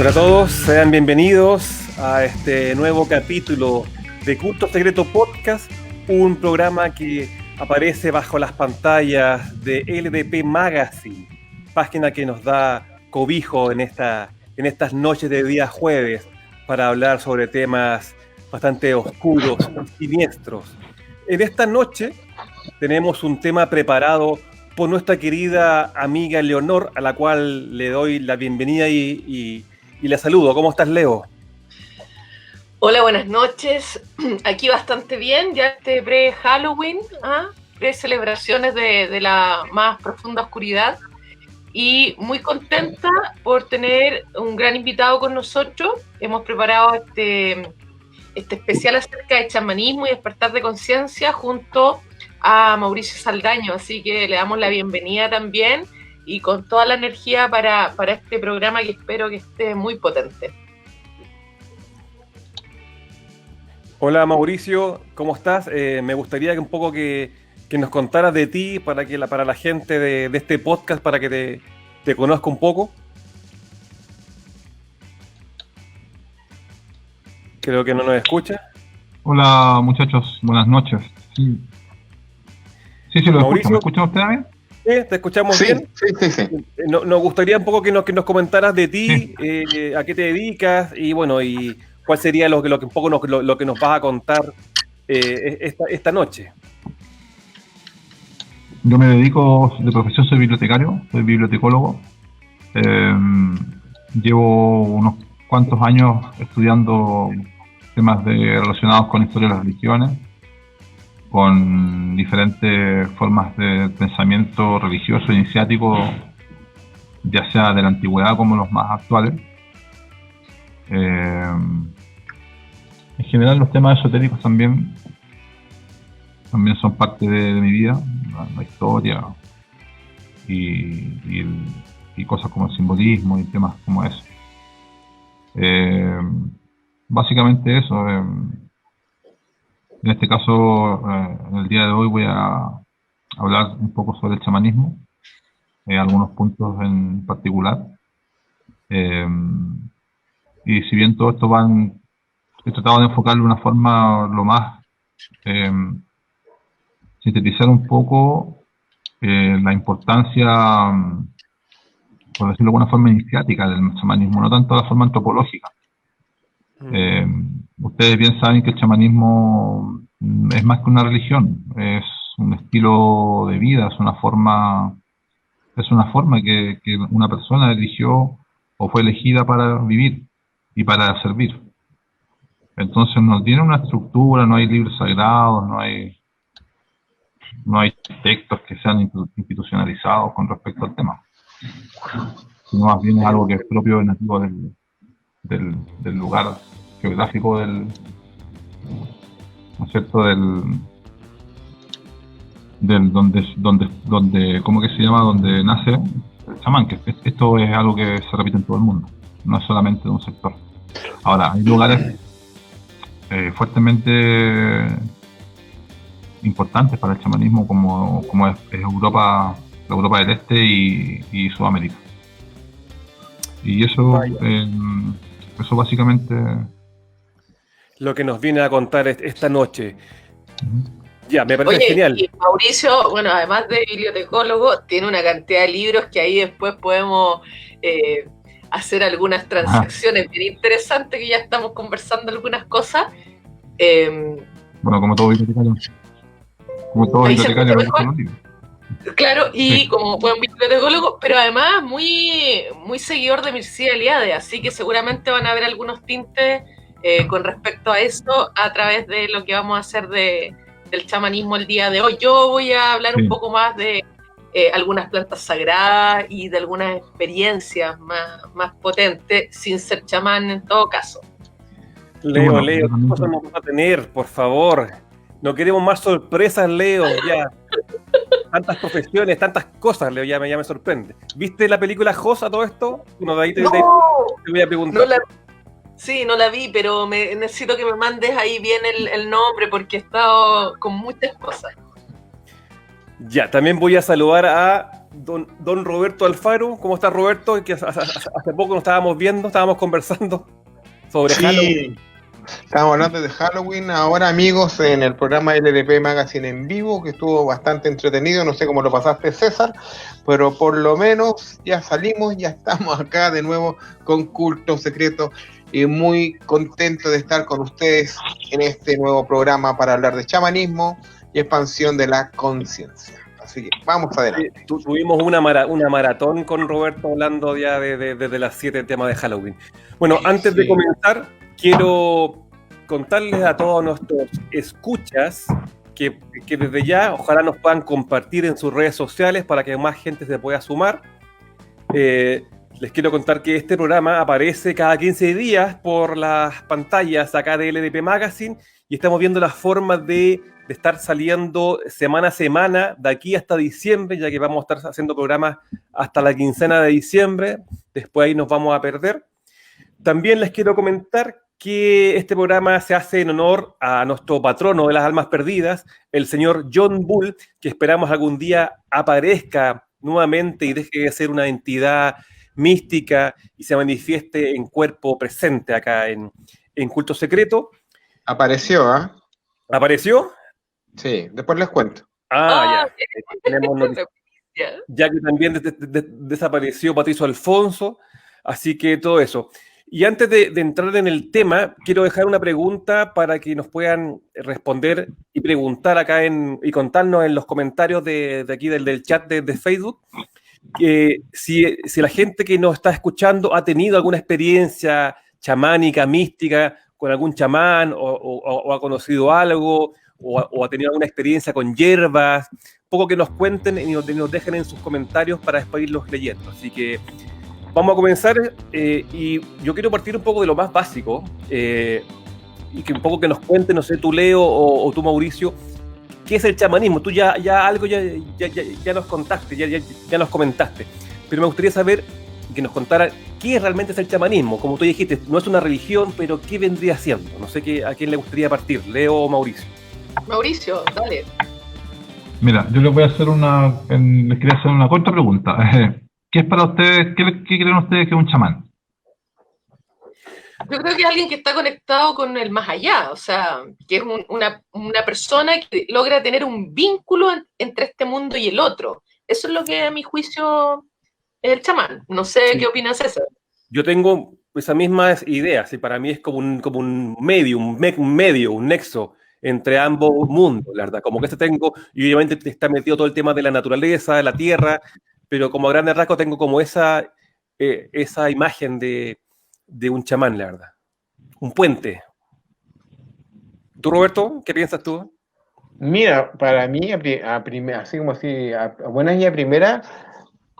Hola a todos, sean bienvenidos a este nuevo capítulo de Culto Secreto Podcast, un programa que aparece bajo las pantallas de LDP Magazine, página que nos da cobijo en estas noches de día jueves para hablar sobre temas bastante oscuros y siniestros. En esta noche tenemos un tema preparado por nuestra querida amiga Leonor, a la cual le doy la bienvenida y la saludo. ¿Cómo estás, Leo? Hola, buenas noches. Aquí bastante bien, ya pre-Halloween, pre-celebraciones de la más profunda oscuridad, y muy contenta por tener un gran invitado con nosotros. Hemos preparado este especial acerca de chamanismo y despertar de conciencia junto a Mauricio Saldaño, así que le damos la bienvenida también y con toda la energía para este programa que espero que esté muy potente. Hola Mauricio, ¿cómo estás? Me gustaría que nos contaras de ti para la gente de este podcast, para que te conozca un poco. Creo que no nos escucha. Hola muchachos, buenas noches. Sí, lo Mauricio, escucho. ¿Me escuchan ustedes bien? ¿Sí? ¿Te escuchamos bien? Sí. Nos gustaría un poco que nos comentaras de ti, a qué te dedicas y bueno, y cuál sería lo que un poco lo que nos vas a contar esta noche. Yo me dedico, de profesión soy bibliotecario, soy bibliotecólogo. Llevo unos cuantos años estudiando temas relacionados con historia de las religiones, con diferentes formas de pensamiento religioso iniciático, ya sea de la antigüedad como los más actuales. En general los temas esotéricos también son parte de mi vida, la historia y cosas como el simbolismo y temas como eso. Básicamente eso. En este caso, en el día de hoy voy a hablar un poco sobre el chamanismo, algunos puntos en particular. Y si bien todo esto he tratado de enfocarlo de una forma lo más, sintetizar un poco la importancia, por decirlo de alguna forma, iniciática del chamanismo, no tanto la forma antropológica. Ustedes bien saben que el chamanismo es más que una religión, es un estilo de vida, es una forma que una persona eligió o fue elegida para vivir y para servir. Entonces no tiene una estructura, no hay libros sagrados, no hay textos que sean institucionalizados con respecto al tema, sino más bien es algo que es propio y nativo del lugar geográfico ¿no es cierto? Donde ¿cómo que se llama? Donde nace el chamán, que esto es algo que se repite en todo el mundo, no es solamente de un sector. Ahora, hay lugares fuertemente importantes para el chamanismo como es Europa, la Europa del Este y Sudamérica. Y eso básicamente Lo que nos viene a contar esta noche. Uh-huh. Ya, me parece genial. Y Mauricio, bueno, además de bibliotecólogo, tiene una cantidad de libros que ahí después podemos hacer algunas transacciones bien interesantes, que ya estamos conversando algunas cosas. Bueno, como todo bibliotecario. Me gustan los libros. Claro, y sí, como buen bibliotecólogo, pero además muy, muy seguidor de Mircea Eliade, así que seguramente van a haber algunos tintes con respecto a eso a través de lo que vamos a hacer del chamanismo el día de hoy. Yo voy a hablar un poco más de algunas plantas sagradas y de algunas experiencias más potentes, sin ser chamán en todo caso. Leo, ¿qué cosas nos vamos a tener? Por favor. No queremos más sorpresas, Leo, ya. Tantas profesiones, tantas cosas, Leo, ya me sorprende. ¿Viste la película Joss a todo esto? Bueno, de ahí te voy a preguntar. No la vi, pero necesito que me mandes ahí bien el nombre porque he estado con muchas cosas. Ya, también voy a saludar a don Roberto Alfaro. ¿Cómo está, Roberto? Que hace poco nos estábamos viendo, estábamos conversando sobre Halloween. Estábamos hablando de Halloween ahora, amigos, en el programa LDP Magazine en vivo, que estuvo bastante entretenido. No sé cómo lo pasaste, César, pero por lo menos ya salimos, ya estamos acá de nuevo con Culto Secreto y muy contento de estar con ustedes en este nuevo programa para hablar de chamanismo y expansión de la conciencia. Así que vamos adelante. Tuvimos una maratón con Roberto hablando ya desde las 7 temas de Halloween. Bueno, antes de comenzar, quiero contarles a todos nuestros escuchas que desde ya ojalá nos puedan compartir en sus redes sociales para que más gente se pueda sumar. Les quiero contar que este programa aparece cada 15 días por las pantallas acá de LDP Magazine y estamos viendo las formas de estar saliendo semana a semana de aquí hasta diciembre, ya que vamos a estar haciendo programas hasta la quincena de diciembre. Después ahí nos vamos a perder. También les quiero comentar que este programa se hace en honor a nuestro patrono de las almas perdidas, el señor John Bull, que esperamos algún día aparezca nuevamente y deje de ser una entidad mística y se manifieste en cuerpo presente acá en Culto Secreto. Apareció, ¿ah? ¿Apareció? Sí, después les cuento. Ya. Tenemos noticias. Ya que también desapareció Patricio Alfonso, así que todo eso. Y antes de entrar en el tema, quiero dejar una pregunta para que nos puedan responder y preguntar acá y contarnos en los comentarios de aquí del chat de Facebook, si la gente que nos está escuchando ha tenido alguna experiencia chamánica, mística, con algún chamán, o ha conocido algo, o ha tenido alguna experiencia con hierbas, poco que nos cuenten y nos dejen en sus comentarios para después irlos leyendo. Así que vamos a comenzar y yo quiero partir un poco de lo más básico y que un poco que nos cuenten, no sé, tú Leo o tú Mauricio, ¿qué es el chamanismo? Tú ya algo ya nos contaste, ya nos comentaste, pero me gustaría saber que nos contara qué realmente es el chamanismo. Como tú dijiste, no es una religión, pero ¿qué vendría siendo? No sé a quién le gustaría partir, Leo o Mauricio. Mauricio, dale. Mira, yo les quería hacer una corta pregunta. ¿Qué es para ustedes, qué creen ustedes que es un chamán? Yo creo que es alguien que está conectado con el más allá, o sea, que es una persona que logra tener un vínculo entre este mundo y el otro. Eso es lo que a mi juicio es el chamán. No sé qué opina César. Yo tengo esa misma idea, y para mí es como un medio, un nexo entre ambos mundos, la verdad. Como que tengo, y obviamente está metido todo el tema de la naturaleza, de la tierra, pero como a grandes rasgos tengo como esa imagen de un chamán, la verdad. Un puente. ¿Tú, Roberto? ¿Qué piensas tú? Mira, para mí, así como así, a buenas y a primera,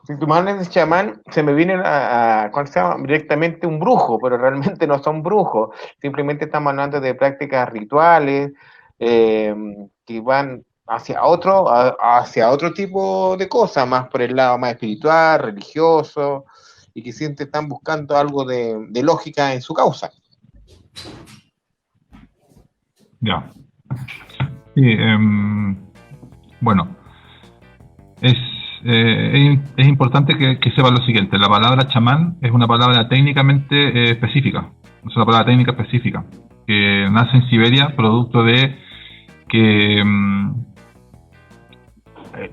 si tú me hablas de chamán, se me viene ¿cuál se llama? Directamente un brujo, pero realmente no son brujos. Simplemente estamos hablando de prácticas rituales que van hacia otro tipo de cosas, más por el lado más espiritual, religioso, y que siempre están buscando algo de lógica en su causa. Ya. Sí, bueno, es importante que sepan lo siguiente. La palabra chamán es una palabra técnicamente específica, es una palabra técnica específica, que nace en Siberia, producto de que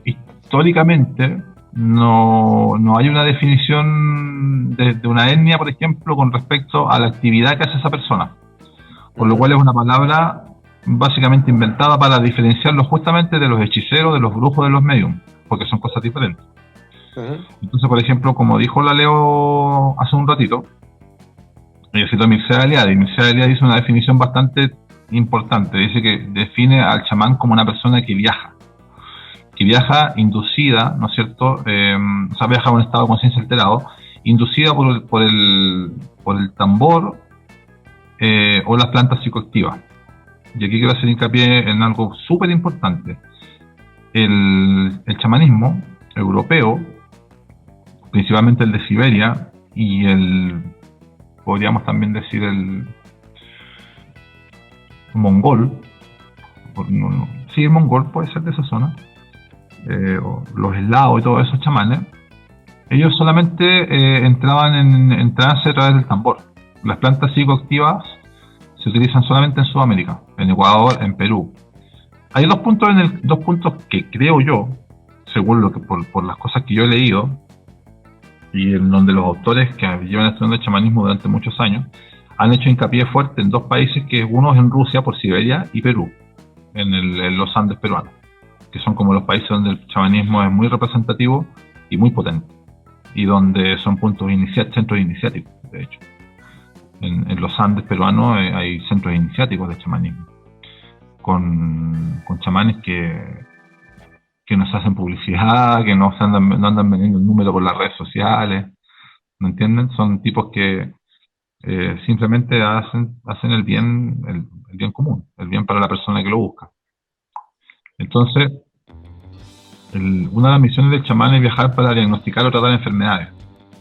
históricamente no hay una definición de una etnia, por ejemplo, con respecto a la actividad que hace esa persona, por lo cual es una palabra básicamente inventada para diferenciarlo justamente de los hechiceros, de los brujos, de los mediums, porque son cosas diferentes. Entonces, por ejemplo, como dijo la Leo hace un ratito, yo cito a Mircea Eliade, y Mircea Eliade dice una definición bastante importante. Dice que define al chamán como una persona que viaja inducida, ¿no es cierto? O sea, viaja a un estado de conciencia alterado, inducida por el tambor o las plantas psicoactivas. Y aquí quiero hacer hincapié en algo súper importante. El chamanismo europeo, principalmente el de Siberia, y podríamos también decir el mongol, sí, el mongol puede ser de esa zona, los eslados y todos esos chamanes, ellos solamente entraban en trance a través del tambor. Las plantas psicoactivas se utilizan solamente en Sudamérica, en Ecuador, en Perú. Hay dos puntos que creo yo, según lo que por las cosas que yo he leído, y en donde los autores que llevan estudiando el chamanismo durante muchos años han hecho hincapié fuerte en dos países, que uno es en Rusia, por Siberia, y Perú, en los Andes peruanos, que son como los países donde el chamanismo es muy representativo y muy potente, y donde son centros iniciáticos, de hecho. En los Andes peruanos hay centros iniciáticos de chamanismo, con chamanes que nos hacen publicidad, que no andan vendiendo el número por las redes sociales, ¿me entienden? Son tipos que simplemente hacen el bien común, el bien para la persona que lo busca. Entonces, una de las misiones del chamán es viajar para diagnosticar o tratar enfermedades,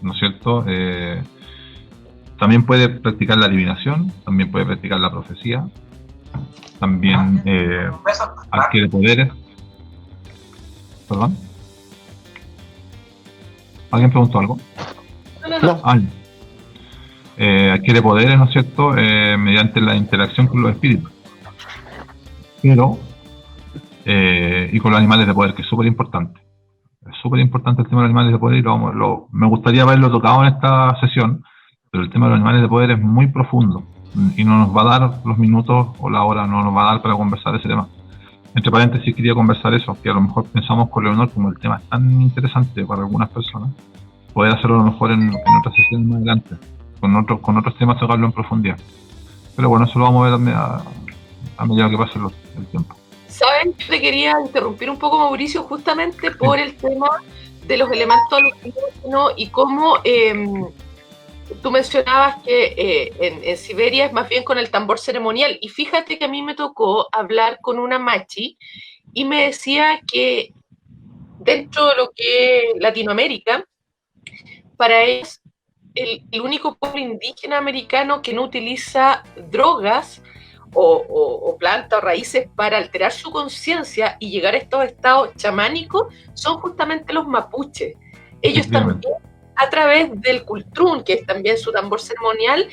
¿no es cierto? También puede practicar la adivinación, también puede practicar la profecía, también adquiere poderes. ¿Perdón? ¿Alguien preguntó algo? No. Adquiere poderes, ¿no es cierto?, mediante la interacción con los espíritus. Pero, y con los animales de poder, que es súper importante. Es súper importante el tema de los animales de poder, y me gustaría haberlo tocado en esta sesión, pero el tema de los animales de poder es muy profundo, y no nos va a dar los minutos o la hora, no nos va a dar para conversar ese tema. Entre paréntesis, quería conversar eso, que a lo mejor pensamos con Leonor, como el tema es tan interesante para algunas personas, poder hacerlo a lo mejor en otras sesiones más adelante, con otros temas, tocarlo en profundidad. Pero bueno, eso lo vamos a ver a medida que pase el tiempo. ¿Saben? Yo te quería interrumpir un poco, Mauricio, justamente por el tema de los elementos alucinógenos y cómo tú mencionabas que en Siberia es más bien con el tambor ceremonial. Y fíjate que a mí me tocó hablar con una machi y me decía que dentro de lo que es Latinoamérica, para ellos el único pueblo indígena americano que no utiliza drogas o plantas o raíces para alterar su conciencia y llegar a estos estados chamánicos son justamente los mapuches. Ellos también, a través del cultrún, que es también su tambor ceremonial,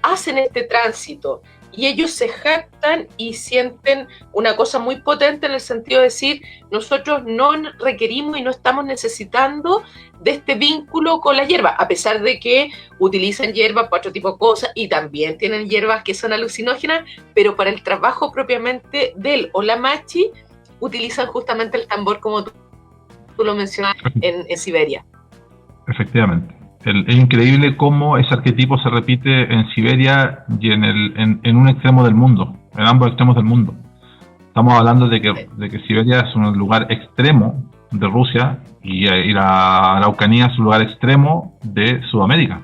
hacen este tránsito y ellos se jactan y sienten una cosa muy potente en el sentido de decir, nosotros no requerimos y no estamos necesitando de este vínculo con la hierba, a pesar de que utilizan hierbas para otro tipo de cosas y también tienen hierbas que son alucinógenas, pero para el trabajo propiamente del o la machi utilizan justamente el tambor como tú lo mencionas en Siberia. Efectivamente. Es increíble cómo ese arquetipo se repite en Siberia y en un extremo del mundo, en ambos extremos del mundo. Estamos hablando de que Siberia es un lugar extremo de Rusia y la Araucanía es un lugar extremo de Sudamérica.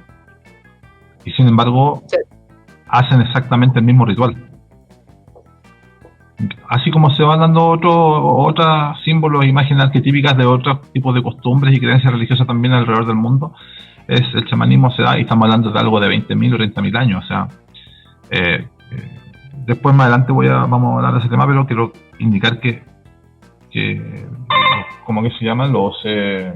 Y sin embargo, hacen exactamente el mismo ritual. Así como se van dando otros símbolos e imágenes arquetípicas de otros tipos de costumbres y creencias religiosas también alrededor del mundo, el chamanismo se da, y estamos hablando de algo de 20.000 o 30.000 años. O sea, después más adelante vamos a hablar de ese tema, pero quiero indicar que ¿cómo que se llaman? El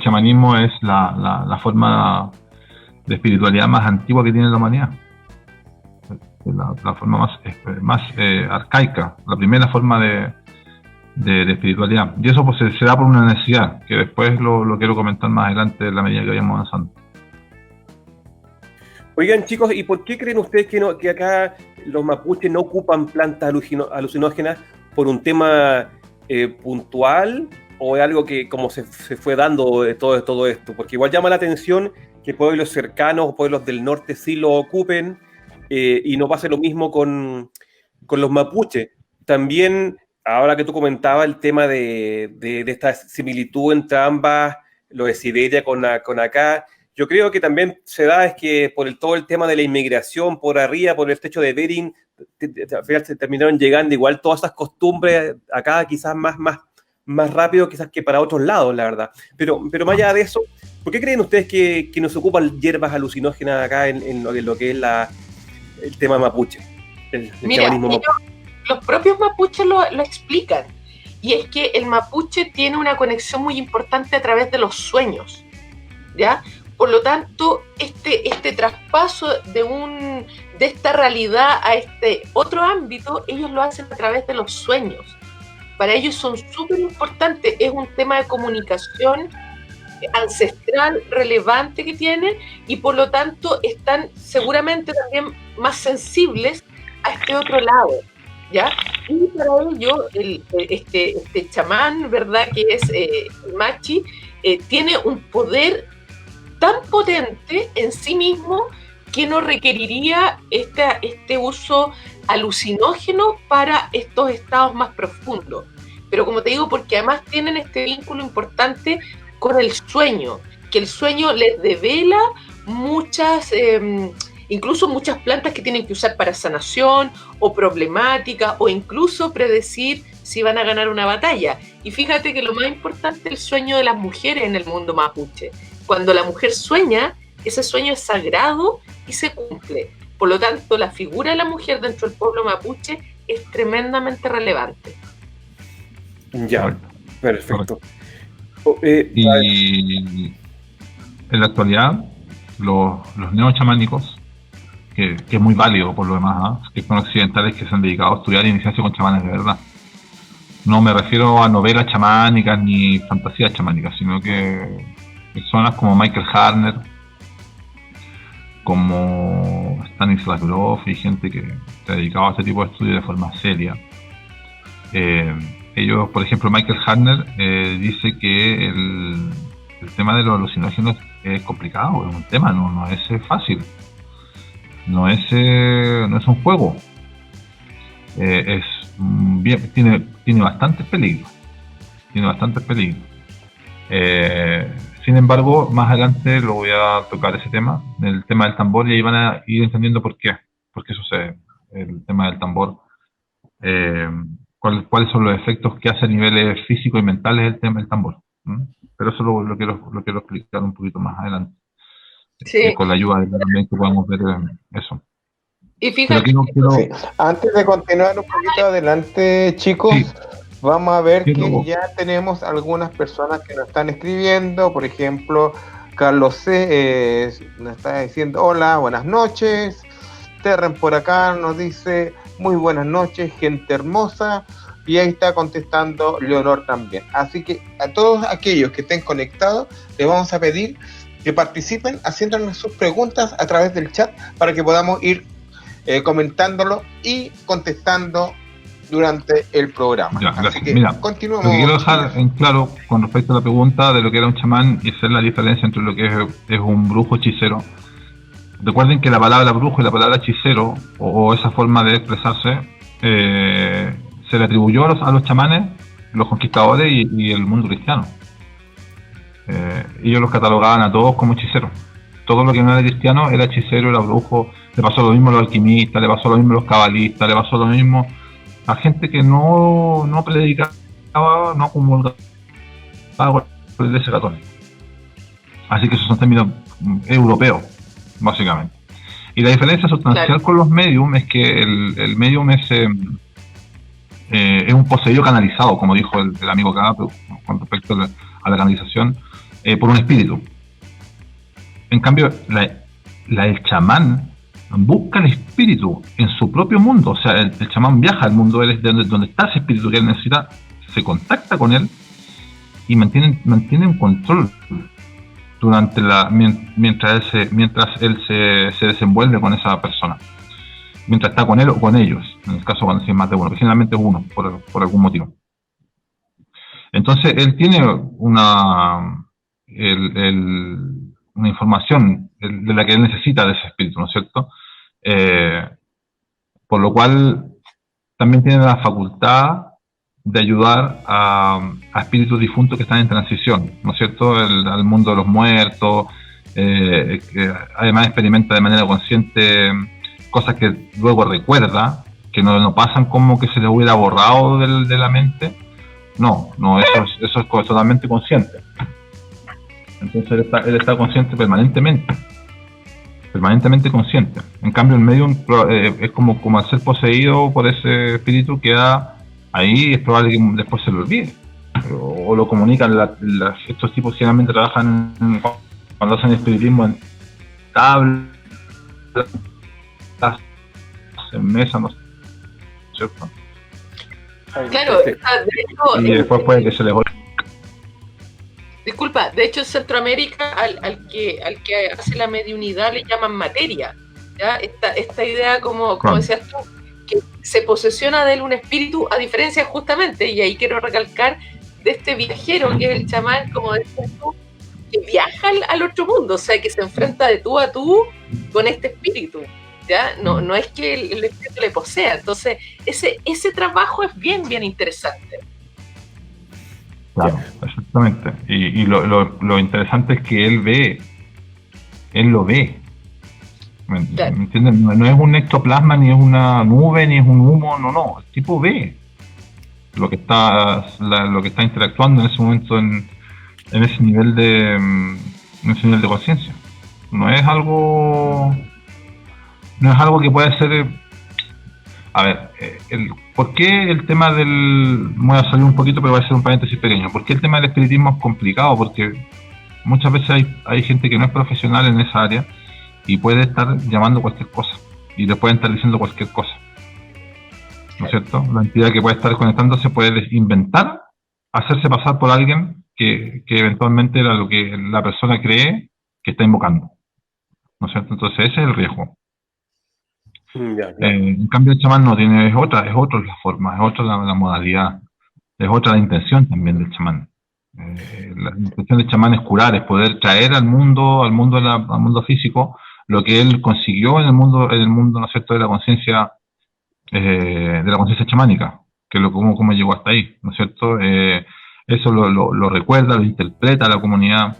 chamanismo es la forma de espiritualidad más antigua que tiene la humanidad. La forma más arcaica, la primera forma de espiritualidad. Y eso pues se da por una necesidad, que después lo quiero comentar más adelante en la medida que vayamos avanzando. Oigan, chicos, ¿y por qué creen ustedes que acá los mapuches no ocupan plantas alucinógenas? ¿Por un tema puntual o es algo que como se fue dando de todo esto? Porque igual llama la atención que pueblos cercanos o pueblos del norte sí lo ocupen, y no pase lo mismo con los mapuches. También, ahora que tú comentabas el tema de esta similitud entre ambas, lo de Siberia con acá, yo creo que también se da es que por todo el tema de la inmigración por arriba, por el estrecho de Bering, al final se terminaron llegando igual todas esas costumbres acá quizás más rápido quizás que para otros lados, la verdad. Pero más allá de eso, ¿por qué creen ustedes que nos ocupan hierbas alucinógenas acá en lo que es el tema mapuche? Mira, los propios mapuches lo explican. y es que el mapuche tiene una conexión muy importante a través de los sueños, ¿ya? Por lo tanto, este traspaso de esta realidad a este otro ámbito, ellos lo hacen a través de los sueños. Para ellos son súper importantes, es un tema de comunicación ancestral relevante que tienen, y por lo tanto están seguramente también más sensibles a este otro lado, ¿ya? Y para ello, este chamán, ¿verdad?, que es el machi, tiene un poder tan potente en sí mismo que no requeriría este uso alucinógeno para estos estados más profundos. Pero como te digo, porque además tienen este vínculo importante con el sueño, que el sueño les devela muchas, incluso muchas plantas que tienen que usar para sanación o problemática, o incluso predecir si van a ganar una batalla. Y fíjate que lo más importante es el sueño de las mujeres en el mundo mapuche. Cuando la mujer sueña, ese sueño es sagrado y se cumple. Por lo tanto, la figura de la mujer dentro del pueblo mapuche es tremendamente relevante. Ya, perfecto. Y en la actualidad, los neochamánicos, que es muy válido por lo demás, que son occidentales que se han dedicado a estudiar y iniciarse con chamanes de verdad. No me refiero a novelas chamánicas ni fantasías chamánicas, sino que personas como Michael Harner, como Stanislav Grof y gente que se ha dedicado a este tipo de estudios de forma seria. Ellos, por ejemplo, Michael Harner dice que el tema de los alucinógenos es complicado, es un tema, no es fácil, no es un juego, tiene bastantes peligros, sin embargo, más adelante lo voy a tocar ese tema, el tema del tambor, y ahí van a ir entendiendo por qué sucede el tema del tambor, cuáles son los efectos que hace a niveles físicos y mentales el tema del tambor. Pero eso lo quiero explicar un poquito más adelante, sí. Con la ayuda de también que podamos ver eso. Y fíjate, sí. Antes de continuar un poquito adelante, chicos, sí, vamos a ver que ya tenemos algunas personas que nos están escribiendo. Por ejemplo, Carlos C. Nos está diciendo: hola, buenas noches. Terren por acá nos dice: muy buenas noches, gente hermosa. Y ahí está contestando Leonor también. Así que a todos aquellos que estén conectados, les vamos a pedir que participen haciéndonos sus preguntas a través del chat para que podamos ir comentándolo y contestando durante el programa. Ya, así que mira, continuemos. Lo que quiero dejar en claro con respecto a la pregunta de lo que era un chamán y hacer la diferencia entre lo que es un brujo hechicero. Recuerden que la palabra brujo y la palabra hechicero, o esa forma de expresarse, se le atribuyó a los chamanes, los conquistadores y el mundo cristiano. Ellos los catalogaban a todos como hechiceros. Todo lo que no era cristiano era hechicero, era brujo. Le pasó lo mismo a los alquimistas, le pasó lo mismo a los cabalistas, le pasó lo mismo a gente que no predicaba, no comulgaba con la Iglesia Católica. Así que esos son términos europeos, básicamente. Y la diferencia sustancial con los medium es que el medium es un poseído canalizado, como dijo el amigo acá, con respecto a la canalización, por un espíritu. En cambio, el chamán busca el espíritu en su propio mundo, o sea, el chamán viaja al mundo donde está ese espíritu que él necesita, se contacta con él y mantiene un control mientras él se desenvuelve con esa persona, mientras está con él o con ellos, en el caso cuando es más de uno, que generalmente es uno, por algún motivo. Entonces él tiene una información de la que él necesita de ese espíritu, ¿no es cierto? Por lo cual también tiene la facultad de ayudar a espíritus difuntos que están en transición, ¿no es cierto? Al mundo de los muertos, que además experimenta de manera consciente cosas que luego recuerda, que no pasan como que se le hubiera borrado de la mente. No, eso es totalmente consciente. Entonces él está consciente permanentemente consciente. En cambio el medium es como al ser poseído por ese espíritu queda ahí es probable que después se lo olvide. O lo comunican, estos tipos generalmente trabajan cuando hacen espiritismo en tablas, en mesa, no sé, ¿cierto? Claro, de hecho, y después puede que se les olvide. Disculpa, de hecho en Centroamérica al que hace la mediunidad le llaman materia, ¿ya? Esta idea, como decías tú, que se posesiona de él un espíritu, a diferencia justamente, y ahí quiero recalcar, de este viajero que es el chamán, como decías tú, que viaja al otro mundo, o sea, que se enfrenta de tú a tú con este espíritu, ¿ya? No es que el espíritu le posea. Entonces, ese trabajo es bien interesante. Claro, exactamente. Y lo interesante es que él lo ve. ¿Me entiendes? No es un ectoplasma, ni es una nube, ni es un humo, no. El tipo ve lo que está interactuando en ese momento en ese nivel de conciencia. No es algo que pueda ser. A ver, ¿por qué el tema voy a salir un poquito, pero voy a hacer un paréntesis pequeño? ¿Por qué el tema del espiritismo es complicado? Porque muchas veces hay gente que no es profesional en esa área y puede estar llamando cualquier cosa y le pueden estar diciendo cualquier cosa, ¿no es cierto? La entidad que puede estar conectándose puede inventar, hacerse pasar por alguien que eventualmente era lo que la persona cree que está invocando, ¿no es cierto? Entonces ese es el riesgo. En cambio el chamán no tiene, es otra la forma, es otra la modalidad, es otra la intención también del chamán. La intención del chamán es curar, es poder traer al mundo físico lo que él consiguió en el mundo, ¿no es cierto?, de la conciencia chamánica, que cómo llegó hasta ahí, ¿no es cierto? Eso lo recuerda, lo interpreta la comunidad.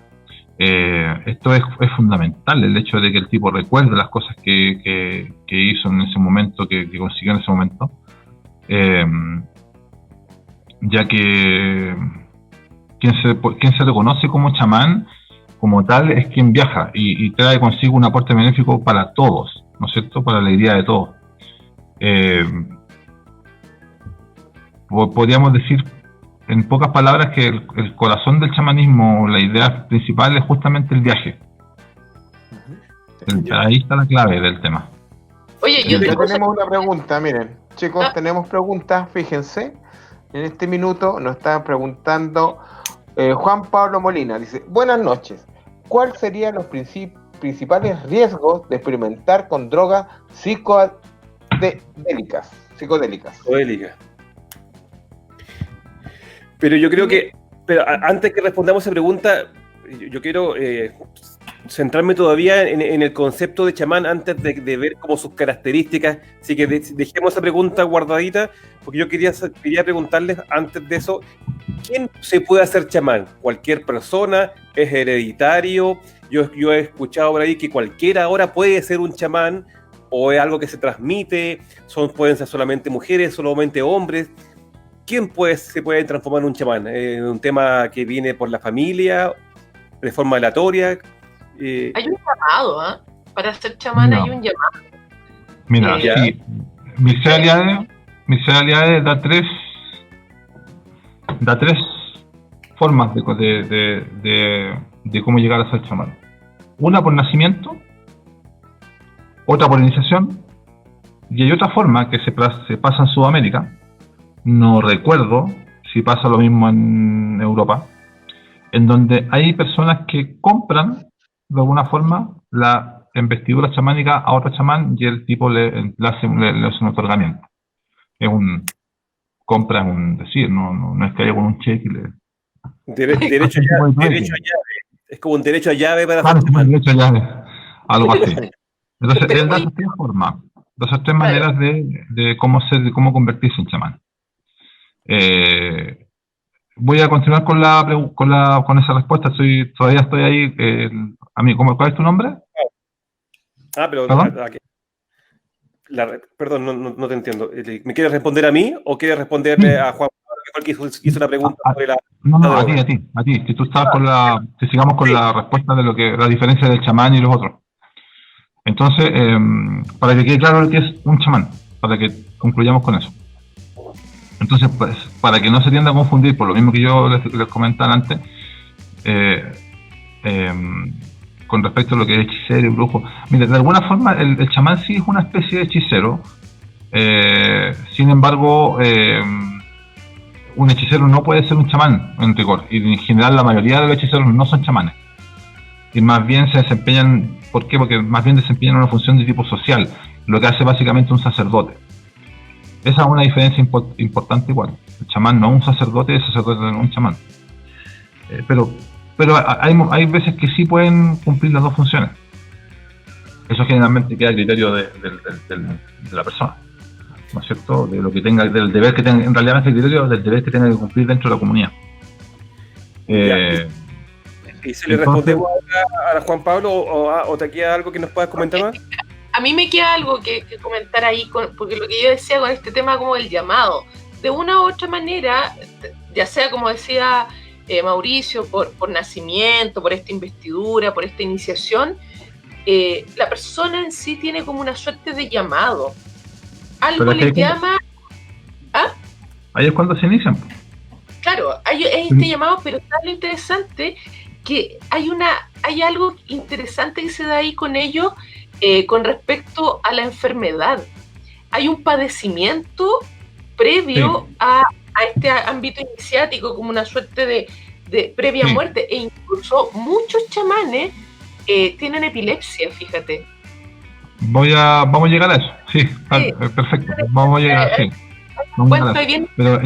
Esto es fundamental, el hecho de que el tipo recuerde las cosas que hizo en ese momento, que consiguió en ese momento, ya que quien se reconoce como chamán como tal es quien viaja y trae consigo un aporte benéfico para todos, ¿no es cierto?, para la alegría de todos. Podríamos decir en pocas palabras que el corazón del chamanismo, la idea principal es justamente el viaje. Ahí está la clave del tema. Oye, tenemos una pregunta, miren, chicos, tenemos preguntas, fíjense. En este minuto nos está preguntando Juan Pablo Molina, dice: buenas noches, ¿cuáles serían los principales riesgos de experimentar con drogas psicodélicas? Pero yo creo que, antes que respondamos esa pregunta, yo quiero centrarme todavía en el concepto de chamán antes de ver como sus características. Así que dejemos esa pregunta guardadita, porque yo quería preguntarles antes de eso: ¿quién se puede hacer chamán? ¿Cualquier persona? ¿Es hereditario? Yo he escuchado por ahí que cualquiera ahora puede ser un chamán, o es algo que se transmite, pueden ser solamente mujeres, solamente hombres. ¿Quién se puede transformar en un chamán? ¿Un tema que viene por la familia, de forma aleatoria? Hay un llamado, ¿eh? Para ser chamán hay un llamado. Mira, sí. Mircea Eliade da tres formas de cómo llegar a ser chamán. Una por nacimiento, otra por iniciación, y hay otra forma que se pasa en Sudamérica. No recuerdo si pasa lo mismo en Europa, en donde hay personas que compran de alguna forma la investidura chamánica a otro chamán y el tipo le hace un otorgamiento. Compra es un decir, no es que haya con un cheque y le... Derecho a llave. Es como un derecho a llave para hacer chamán. Derecho a llave, algo así. Entonces él da tres formas, esas tres maneras de cómo convertirse en chamán. Voy a continuar con esa respuesta. Todavía estoy ahí. ¿Cuál es tu nombre? Perdón, no te entiendo. ¿Me quieres responder a mí o quieres responderle a Juan, que hizo una pregunta sobre la... No, a ti. Si tú estás si sigamos con la respuesta de la diferencia del chamán y los otros. Entonces, para que quede claro lo que es un chamán, para que concluyamos con eso. Entonces, pues, para que no se tienda a confundir, por lo mismo que yo les comentaba antes, con respecto a lo que es hechicero y brujo, mira, de alguna forma el chamán sí es una especie de hechicero, sin embargo, un hechicero no puede ser un chamán en rigor, y en general la mayoría de los hechiceros no son chamanes, y más bien se desempeñan, ¿por qué? Porque más bien desempeñan una función de tipo social, lo que hace básicamente un sacerdote. Esa es una diferencia importante igual. El chamán no es un sacerdote, el sacerdote no es un chamán. Pero hay veces que sí pueden cumplir las dos funciones. Eso generalmente queda a criterio de la persona, ¿no es cierto? De lo que tenga, del deber que tenga, en realidad es el criterio del deber que tenga que cumplir dentro de la comunidad. ¿Y si le respondemos a Juan Pablo o te queda algo que nos puedas comentar más? A mí me queda algo que comentar ahí, porque lo que yo decía con este tema como el llamado, de una u otra manera, ya sea como decía Mauricio, por nacimiento, por esta investidura, por esta iniciación, la persona en sí tiene como una suerte de llamado. Algo le llama... ¿Ah? Ahí es cuando se inician. Claro, es este llamado, pero está lo interesante que hay algo interesante que se da ahí con ellos, con respecto a la enfermedad. Hay un padecimiento previo a este ámbito iniciático, como una suerte de previa muerte, e incluso muchos chamanes tienen epilepsia, fíjate. Vamos a llegar a eso, sí. Perfecto, vamos a llegar, sí. Pero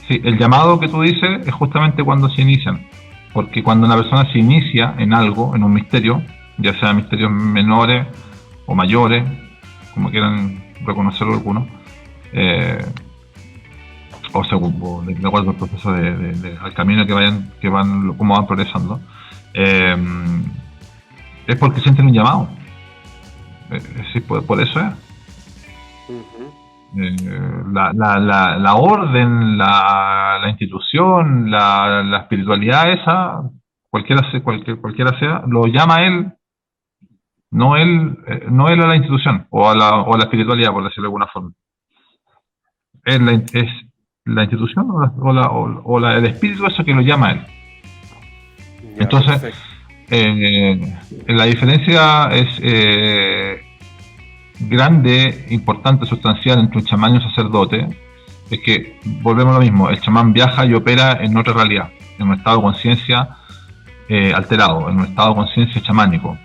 el llamado que tú dices es justamente cuando se inician, porque cuando una persona se inicia en algo, en un misterio, ya sea misterios menores o mayores, como quieran reconocerlo algunos, o de acuerdo al proceso al camino que van cómo van progresando, es porque sienten un llamado. Sí, por eso es. La orden, la institución, la espiritualidad esa, cualquiera sea, lo llama él. No él a la institución o a la espiritualidad, por decirlo de alguna forma. Es la institución el espíritu eso que lo llama él. Ya, entonces, la diferencia es grande, importante, sustancial entre un chamán y un sacerdote. Es que, volvemos a lo mismo, el chamán viaja y opera en otra realidad, en un estado de conciencia alterado, en un estado de conciencia chamánico.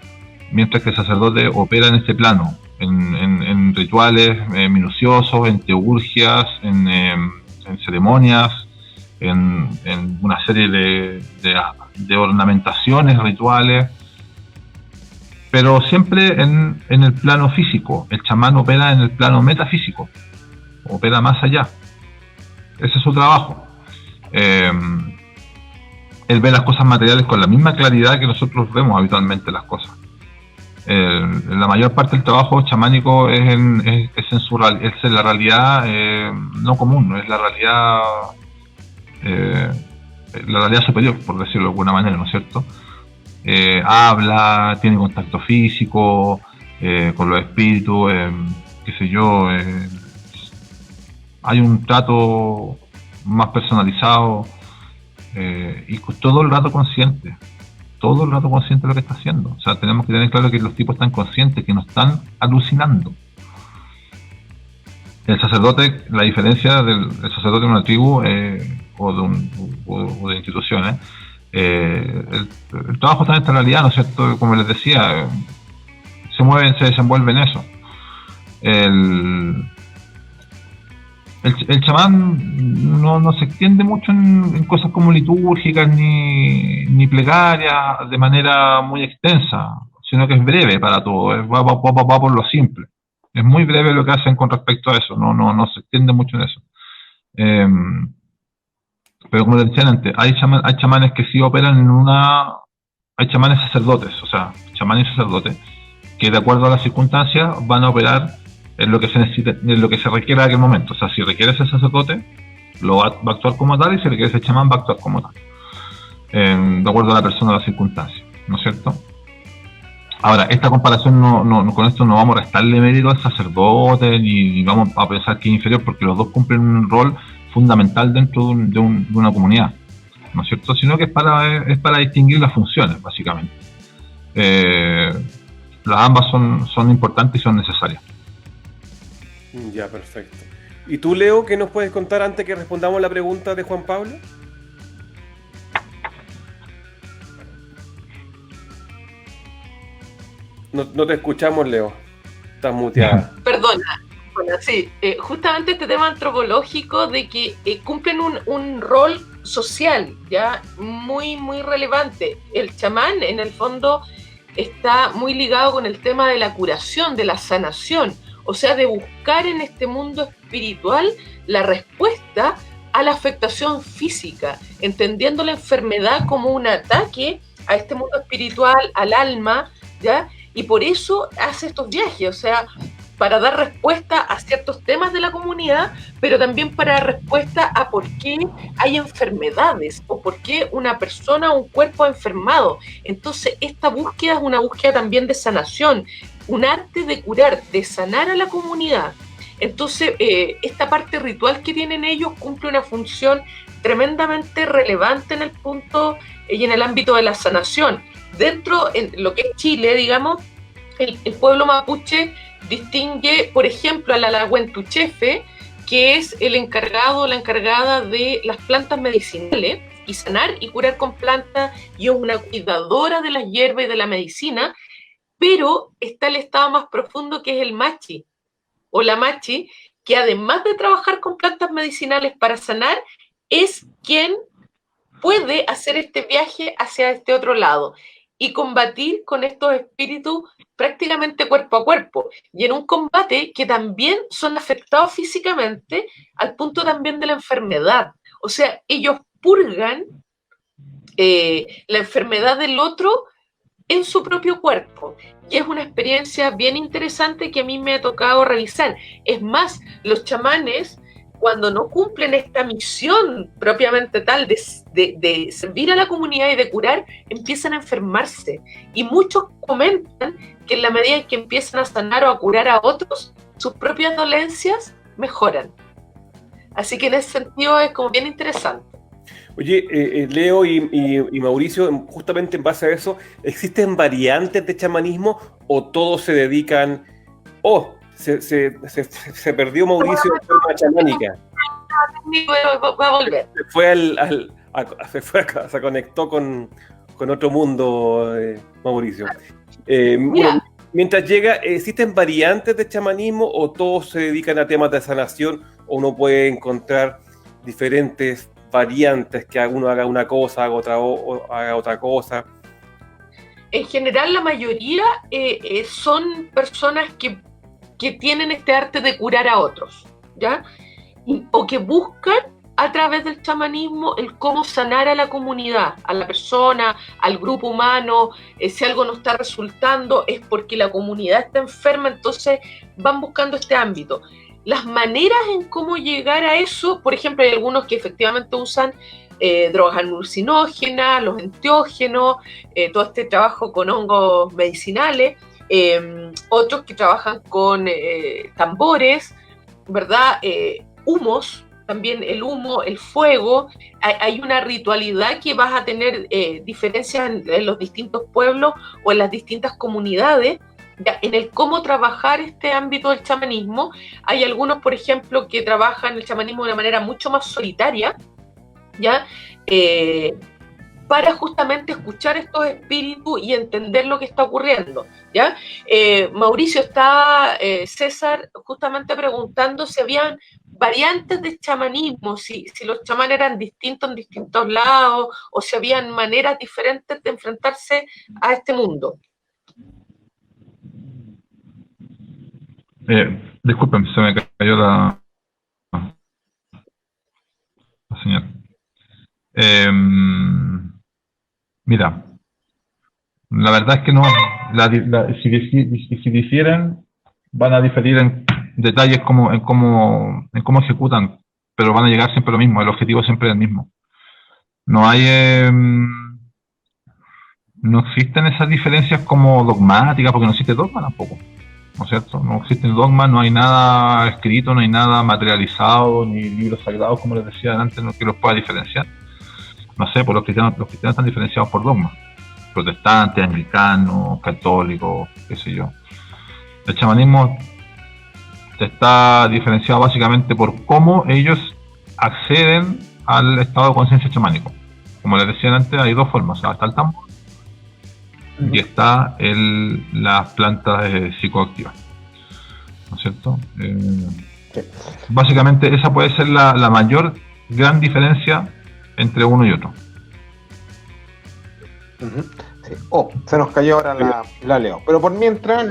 Mientras que el sacerdote opera en este plano, en rituales minuciosos, en teurgias, en ceremonias, en una serie de ornamentaciones rituales, pero siempre en el plano físico. El chamán opera en el plano metafísico, opera más allá. Ese es su trabajo. Él ve las cosas materiales con la misma claridad que nosotros vemos habitualmente las cosas. La mayor parte del trabajo chamánico es en la realidad no común, no es la realidad superior, por decirlo de alguna manera, ¿no es cierto? Habla, tiene contacto físico con los espíritus, qué sé yo, hay un trato más personalizado y todo el rato consciente. Todo el rato consciente de lo que está haciendo. O sea, tenemos que tener claro que los tipos están conscientes, que no están alucinando. El sacerdote, la diferencia del sacerdote de una tribu o de instituciones, el trabajo está en esta realidad, ¿no es cierto? Como les decía, se desenvuelve en eso. El chamán no se extiende mucho en cosas como litúrgicas ni plegarias de manera muy extensa, sino que es breve para todo, va por lo simple. Es muy breve lo que hacen con respecto a eso, no se extiende mucho en eso. Pero como les decía antes, hay chamanes que sí operan hay chamanes sacerdotes, o sea, chamán y sacerdote, que de acuerdo a las circunstancias van a operar en lo que se necesita, en lo que se requiere en aquel momento. O sea, si requiere ser sacerdote, va a actuar como tal, y si requiere ser chamán, va a actuar como tal, de acuerdo a la persona, a las circunstancias, ¿no es cierto? Ahora, esta comparación con esto no vamos a restarle mérito al sacerdote, ni vamos a pensar que es inferior, porque los dos cumplen un rol fundamental dentro de una comunidad, ¿no es cierto? Sino que es para distinguir las funciones, básicamente. Las ambas son importantes y son necesarias. Ya, perfecto. ¿Y tú, Leo, qué nos puedes contar antes que respondamos la pregunta de Juan Pablo? No te escuchamos, Leo. Estás muteada. Perdona, sí. Justamente este tema antropológico de que cumplen un rol social, ya muy, muy relevante. El chamán, en el fondo, está muy ligado con el tema de la curación, de la sanación, o sea, de buscar en este mundo espiritual la respuesta a la afectación física, entendiendo la enfermedad como un ataque a este mundo espiritual, al alma, ¿ya? Y por eso hace estos viajes, o sea, para dar respuesta a ciertos temas de la comunidad, pero también para dar respuesta a por qué hay enfermedades o por qué una persona o un cuerpo ha enfermado. Entonces, esta búsqueda es una búsqueda también de sanación, un arte de curar, de sanar a la comunidad. Entonces, esta parte ritual que tienen ellos cumple una función tremendamente relevante en el punto y en el ámbito de la sanación. Dentro, en lo que es Chile, digamos, el pueblo mapuche distingue, por ejemplo, a la Lahuentuchefe, que es el encargado o la encargada de las plantas medicinales, y sanar y curar con plantas, y es una cuidadora de las hierbas y de la medicina, pero está el estado más profundo, que es el machi, o la machi, que además de trabajar con plantas medicinales para sanar, es quien puede hacer este viaje hacia este otro lado y combatir con estos espíritus prácticamente cuerpo a cuerpo, y en un combate que también son afectados físicamente al punto también de la enfermedad. O sea, ellos purgan la enfermedad del otro en su propio cuerpo, y es una experiencia bien interesante que a mí me ha tocado revisar. Es más, los chamanes, cuando no cumplen esta misión propiamente tal de servir a la comunidad y de curar, empiezan a enfermarse. Y muchos comentan que en la medida en que empiezan a sanar o a curar a otros, sus propias dolencias mejoran. Así que en ese sentido es como bien interesante. Oye, Leo y Mauricio, justamente en base a eso, ¿existen variantes de chamanismo o todos se dedican... Se perdió Mauricio de forma chamánica. Va a volver. Se conectó con otro mundo, Mauricio. Mientras llega, ¿existen variantes de chamanismo o todos se dedican a temas de sanación, o uno puede encontrar diferentes variantes, que uno haga una cosa, haga otra cosa? En general, la mayoría son personas que tienen este arte de curar a otros, ¿ya? O que buscan a través del chamanismo el cómo sanar a la comunidad, a la persona, al grupo humano. Si algo no está resultando es porque la comunidad está enferma, entonces van buscando este ámbito. Las maneras en cómo llegar a eso, por ejemplo, hay algunos que efectivamente usan drogas alucinógenas, los enteógenos, todo este trabajo con hongos medicinales, otros que trabajan con tambores, ¿verdad? Humos, también el humo, el fuego. Hay una ritualidad que vas a tener diferencias en los distintos pueblos o en las distintas comunidades, ya, en el cómo trabajar este ámbito del chamanismo. Hay algunos, por ejemplo, que trabajan el chamanismo de una manera mucho más solitaria, ¿ya? Para justamente escuchar estos espíritus y entender lo que está ocurriendo, ¿ya? Mauricio, está César justamente preguntando si habían variantes de chamanismo, si los chamanes eran distintos en distintos lados, o si habían maneras diferentes de enfrentarse a este mundo. Disculpen, se me cayó la señal. Mira, la verdad es que no, si difieren, van a diferir en detalles en cómo ejecutan, pero van a llegar siempre a lo mismo, el objetivo siempre es el mismo. No hay no existen esas diferencias como dogmáticas, porque no existe dogma tampoco, ¿no es cierto? No existen dogmas, no hay nada escrito, no hay nada materializado, ni libros sagrados, como les decía antes, no que los pueda diferenciar. No sé, por los cristianos están diferenciados por dogmas, protestantes, anglicanos, católicos, qué sé yo. El chamanismo está diferenciado básicamente por cómo ellos acceden al estado de conciencia chamánico. Como les decía antes, hay dos formas, o sea, está el tambor y está las plantas psicoactivas, ¿no es cierto? Sí. Básicamente esa puede ser la mayor gran diferencia entre uno y otro. Sí. Se nos cayó ahora la Leo. Pero por mientras,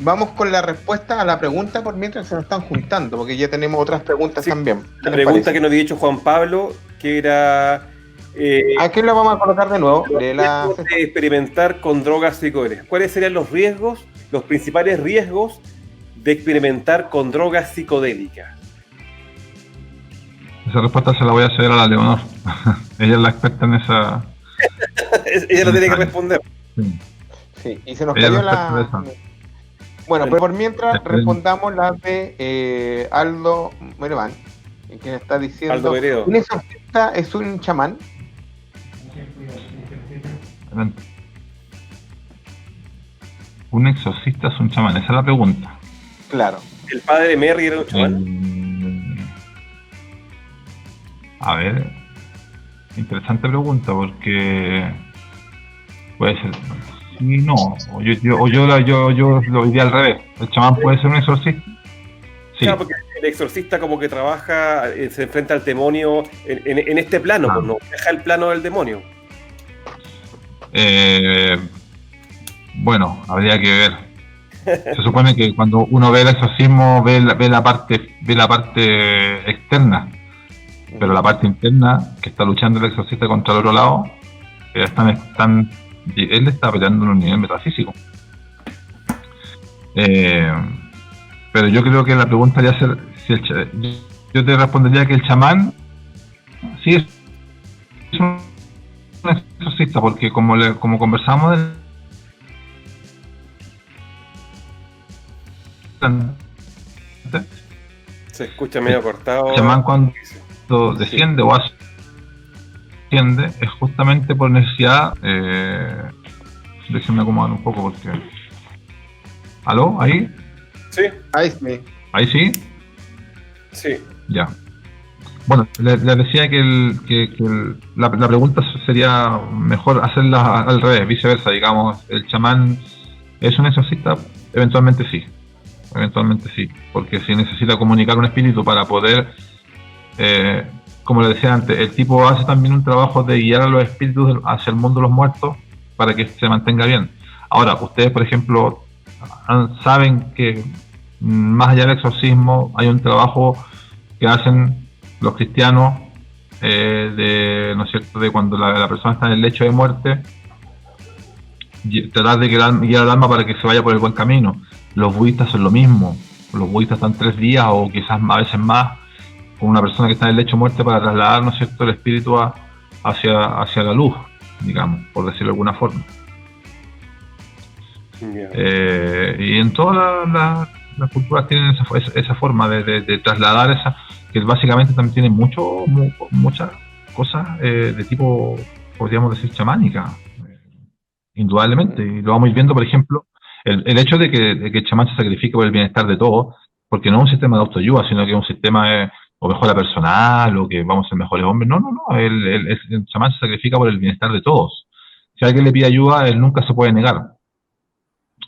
vamos con la respuesta a la pregunta por mientras se nos están juntando, porque ya tenemos otras preguntas también. La pregunta que nos había dicho Juan Pablo, que era... aquí la vamos a colocar de nuevo. Los riesgos de experimentar con drogas psicodélicas. ¿Cuáles serían los principales riesgos de experimentar con drogas psicodélicas? Esa respuesta se la voy a hacer a la Leonor. Ella es la experta en esa... Ella lo tiene que responder. Sí, y se nos cayó la... Bueno, pero por mientras respondamos la de Aldo Mereván, quien está diciendo... ¿Un exorcista es un chamán? ¿Un exorcista es un chamán? Esa es la pregunta. Claro. ¿El padre Merry era un chamán? A ver, interesante pregunta, porque puede ser sí, no, o yo lo diría al revés. ¿El chamán puede ser un exorcista? Sí. Claro, porque el exorcista como que trabaja, se enfrenta al demonio en este plano, pues no deja el plano del demonio. Bueno, habría que ver. Se supone que cuando uno ve el exorcismo ve la parte externa, pero la parte interna que está luchando el exorcista contra el otro lado, él está peleando en un nivel metafísico. Pero yo creo que la pregunta debería ser yo te respondería que el chamán sí es un exorcista, porque como conversamos se escucha medio cortado. El chamán cuando desciende o asciende es justamente por necesidad. Déjenme acomodar un poco porque... ¿Aló? ¿Ahí? Sí. Ahí sí. ¿Ahí sí? Sí. Ya. Bueno, le decía que la pregunta sería mejor hacerla al revés, viceversa, digamos. ¿El chamán es un exorcista? Eventualmente sí, porque si necesita comunicar un espíritu para poder, como le decía antes, el tipo hace también un trabajo de guiar a los espíritus hacia el mundo de los muertos para que se mantenga bien. Ahora, ustedes, por ejemplo, saben que más allá del exorcismo hay un trabajo que hacen los cristianos ¿no es cierto?, de cuando la persona está en el lecho de muerte, tratar de guiar al alma para que se vaya por el buen camino. Los budistas son lo mismo. Los budistas están 3 días o quizás a veces más con una persona que está en el lecho de muerte para trasladar, ¿no es cierto?, el espíritu hacia la luz, digamos, por decirlo de alguna forma. Y en todas las culturas tienen esa forma de trasladar esa, que básicamente también tiene muchas cosas de tipo, podríamos decir, chamánica, indudablemente. Y lo vamos viendo, por ejemplo, el hecho de que el chamán se sacrifique por el bienestar de todos, porque no es un sistema de autoayuda, sino que es un sistema o mejora personal, o que vamos a ser mejores hombres. No, el chamán se sacrifica por el bienestar de todos. Si alguien le pide ayuda, él nunca se puede negar.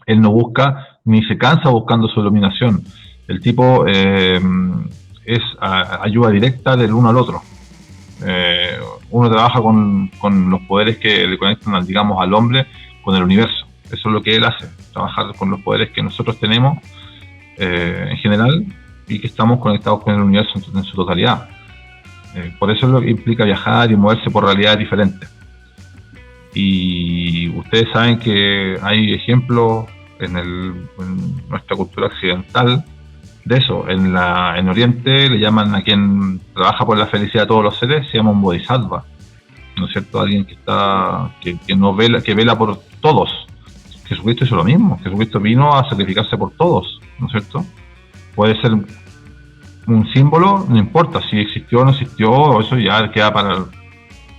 Él no busca, ni se cansa buscando su iluminación. El tipo es ayuda directa del uno al otro. Uno trabaja con los poderes que le conectan, digamos, al hombre con el universo. Eso es lo que él hace, trabajar con los poderes que nosotros tenemos en general y que estamos conectados con el universo en su totalidad. Por eso es lo que implica viajar y moverse por realidades diferentes. Y ustedes saben que hay ejemplos en nuestra cultura occidental de eso. En Oriente le llaman a quien trabaja por la felicidad de todos los seres, se llama un bodhisattva. ¿no es cierto? Alguien que no vela, que vela por todos. Jesucristo hizo lo mismo. Jesucristo vino a sacrificarse por todos, ¿no es cierto? Puede ser un símbolo, no importa si existió o no existió, eso ya queda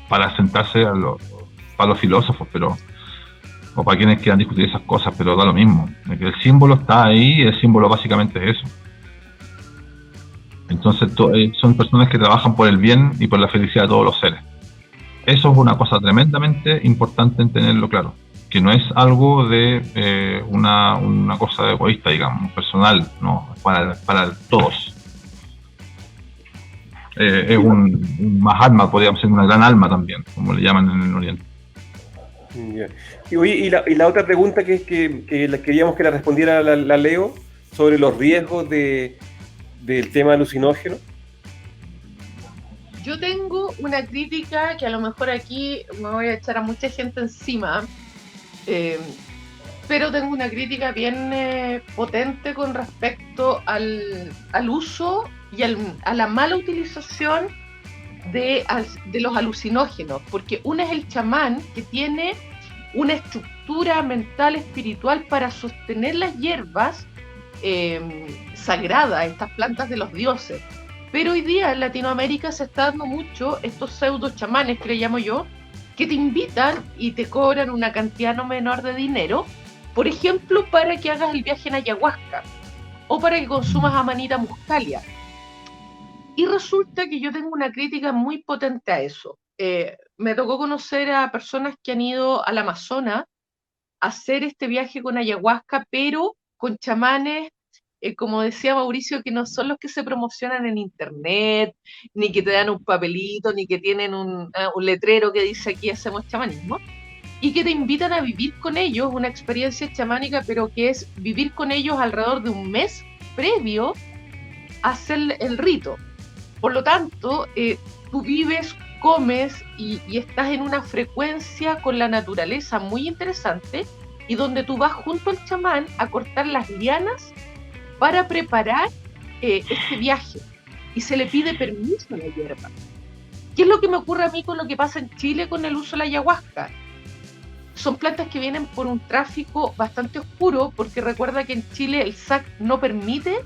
para sentarse para los filósofos, o para quienes quieran discutir esas cosas, pero da lo mismo. El símbolo está ahí y el símbolo básicamente es eso. Entonces son personas que trabajan por el bien y por la felicidad de todos los seres. Eso es una cosa tremendamente importante en tenerlo claro, que no es algo de una cosa egoísta, digamos, personal, no, para todos. Es un Mahatma, podríamos ser una gran alma también, como le llaman en el Oriente. Yeah. Y la otra pregunta que queríamos que la respondiera la Leo, sobre los riesgos del tema alucinógeno. Yo tengo una crítica que a lo mejor aquí me voy a echar a mucha gente encima, pero tengo una crítica bien potente con respecto al uso y a la mala utilización de los alucinógenos, porque uno es el chamán, que tiene una estructura mental espiritual para sostener las hierbas sagradas, estas plantas de los dioses. Pero hoy día en Latinoamérica se está dando mucho estos pseudo chamanes, que le llamo yo, que te invitan y te cobran una cantidad no menor de dinero, por ejemplo, para que hagas el viaje en ayahuasca o para que consumas amanita muscalia. Y resulta que yo tengo una crítica muy potente a eso. Me tocó conocer a personas que han ido al Amazonas a hacer este viaje con ayahuasca, pero con chamanes, como decía Mauricio, que no son los que se promocionan en internet, ni que te dan un papelito, ni que tienen un letrero que dice aquí hacemos chamanismo, y que te invitan a vivir con ellos una experiencia chamánica, pero que es vivir con ellos alrededor de un mes previo a hacer el rito. Por lo tanto, tú vives, comes y estás en una frecuencia con la naturaleza muy interesante, y donde tú vas junto al chamán a cortar las lianas para preparar este viaje, y se le pide permiso a la hierba. ¿Qué es lo que me ocurre a mí con lo que pasa en Chile con el uso de la ayahuasca? Son plantas que vienen por un tráfico bastante oscuro, porque recuerda que en Chile el SAC no permite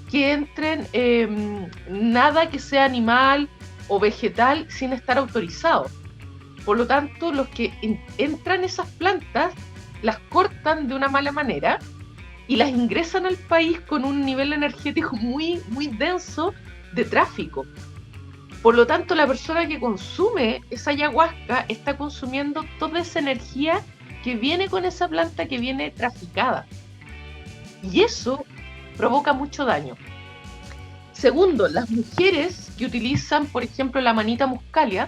que entren nada que sea animal o vegetal sin estar autorizado. Por lo tanto, los que entran esas plantas las cortan de una mala manera y las ingresan al país con un nivel energético muy, muy denso de tráfico. Por lo tanto, la persona que consume esa ayahuasca está consumiendo toda esa energía que viene con esa planta, que viene traficada. Y eso provoca mucho daño. Segundo, las mujeres que utilizan, por ejemplo, la amanita muscalia,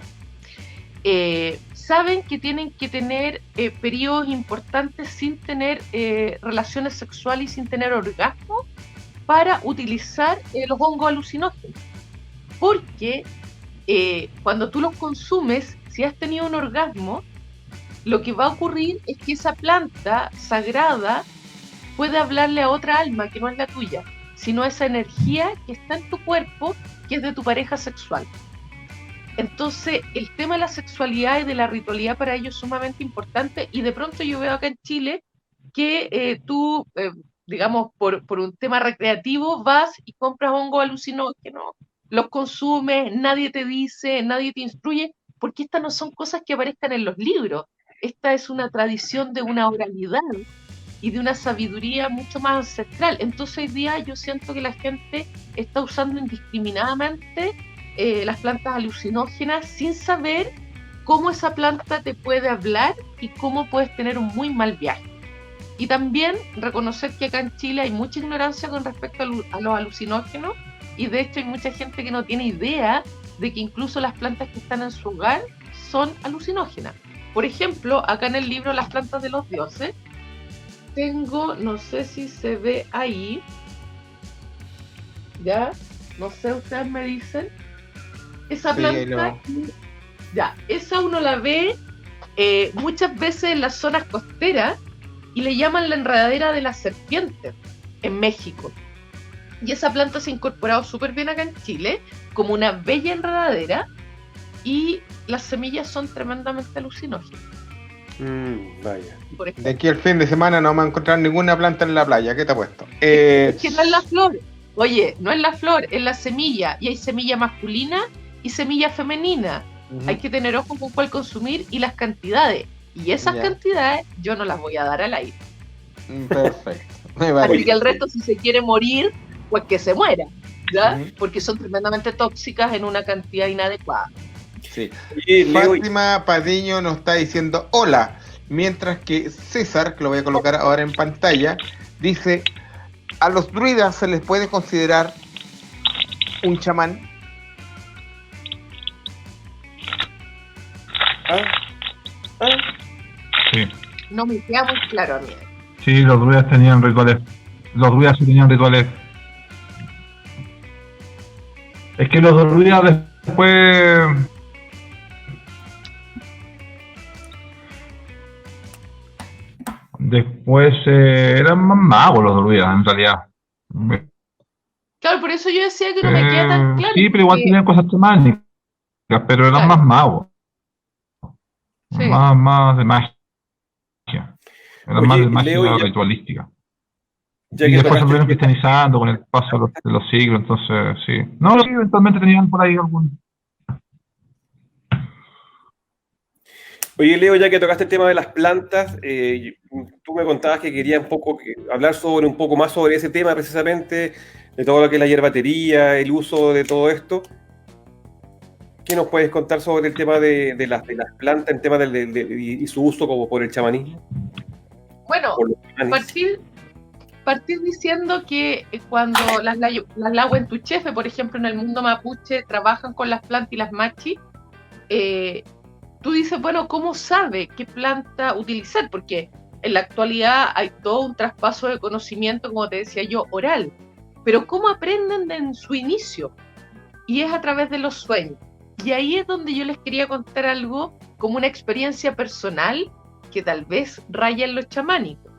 saben que tienen que tener periodos importantes sin tener relaciones sexuales y sin tener orgasmo para utilizar los hongos alucinógenos. Porque cuando tú los consumes, si has tenido un orgasmo, lo que va a ocurrir es que esa planta sagrada puede hablarle a otra alma que no es la tuya, sino a esa energía que está en tu cuerpo, que es de tu pareja sexual. Entonces, el tema de la sexualidad y de la ritualidad para ellos es sumamente importante, y de pronto yo veo acá en Chile que tú, digamos, por un tema recreativo, vas y compras hongos alucinógenos, los consumes, nadie te dice, nadie te instruye, porque estas no son cosas que aparezcan en los libros. Esta es una tradición de una oralidad y de una sabiduría mucho más ancestral. Entonces hoy día yo siento que la gente está usando indiscriminadamente las plantas alucinógenas sin saber cómo esa planta te puede hablar y cómo puedes tener un muy mal viaje. Y también reconocer que acá en Chile hay mucha ignorancia con respecto a los alucinógenos, y de hecho hay mucha gente que no tiene idea de que incluso las plantas que están en su hogar son alucinógenas. Por ejemplo, acá en el libro Las plantas de los dioses, tengo, no sé si se ve ahí, ya, no sé, ustedes me dicen, esa planta, ya, esa uno la ve muchas veces en las zonas costeras, y le llaman la enredadera de la serpiente en México. Y esa planta se ha incorporado súper bien acá en Chile como una bella enredadera, y las semillas son tremendamente alucinógenas. Vaya. Por ejemplo, De aquí al fin de semana no vamos a encontrar ninguna planta en la playa. ¿Qué te ha puesto? es que no es la flor. Oye, no es la flor, es la semilla. Y hay semilla masculina y semilla femenina. Hay que tener ojo con cuál consumir y las cantidades. Y esas cantidades yo no las voy a dar al aire. Perfecto. Me vale. Así que el resto, si se quiere morir, pues que se muera, ¿ya? Porque son tremendamente tóxicas en una cantidad inadecuada. Sí. Fátima Patiño nos está diciendo hola, mientras que César, que lo voy a colocar ahora en pantalla, dice: ¿a los druidas se les puede considerar un chamán? Sí. No me queda muy claro a mí. Sí, los druidas tenían rituales. Los druidas sí tenían rituales. Es que los druidas después eran más magos los druidas, en realidad. Claro, por eso yo decía que no me queda tan claro. Sí, pero igual tenían cosas chamánicas, pero eran más magos. Sí. Más de magia. Eran más de magia ritualística. Y después se fueron cristianizando con el paso de los siglos, entonces sí. No, sí, eventualmente tenían por ahí algún. Oye, Leo, ya que tocaste el tema de las plantas, tú me contabas que querías hablar un poco más sobre ese tema precisamente, de todo lo que es la hierbatería, el uso de todo esto. ¿Qué nos puedes contar sobre el tema de las plantas, el tema y su uso como por el chamanismo? Bueno, partir diciendo que cuando las Lahuentuchefe, por ejemplo, en el mundo mapuche, trabajan con las plantas y las machi, tú dices, bueno, ¿cómo sabe qué planta utilizar? Porque en la actualidad hay todo un traspaso de conocimiento, como te decía yo, oral. Pero ¿cómo aprenden en su inicio? Y es a través de los sueños. Y ahí es donde yo les quería contar algo como una experiencia personal que tal vez raya en lo chamánico.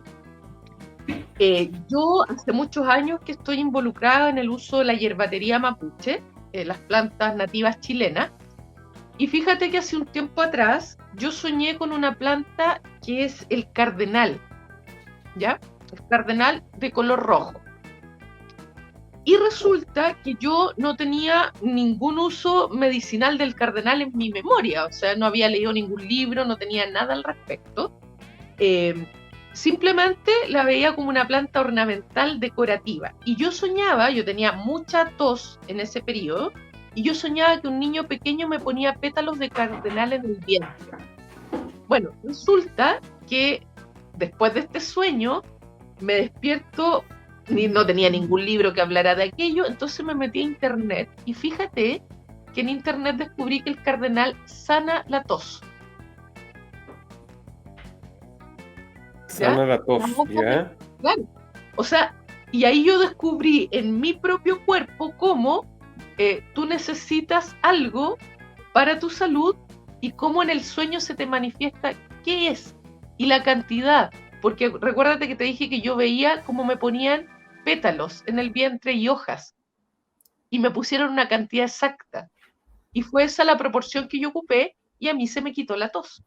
Yo hace muchos años que estoy involucrada en el uso de la hierbatería mapuche, las plantas nativas chilenas, y fíjate que hace un tiempo atrás yo soñé con una planta que es el cardenal, ¿ya? El cardenal de color rojo. Y resulta que yo no tenía ningún uso medicinal del cardenal en mi memoria, o sea, no había leído ningún libro, no tenía nada al respecto. Simplemente la veía como una planta ornamental decorativa. Y yo tenía mucha tos en ese periodo, y yo soñaba que un niño pequeño me ponía pétalos de cardenal en el vientre. Bueno, resulta que después de este sueño me despierto, no tenía ningún libro que hablara de aquello, entonces me metí a internet, y fíjate que en internet descubrí que el cardenal sana la tos. Sana la tos, ¿ya? Claro. O sea, y ahí yo descubrí en mi propio cuerpo cómo tú necesitas algo para tu salud y cómo en el sueño se te manifiesta qué es y la cantidad. Porque recuérdate que te dije que yo veía cómo me ponían pétalos en el vientre y hojas, y me pusieron una cantidad exacta. Y fue esa la proporción que yo ocupé, y a mí se me quitó la tos.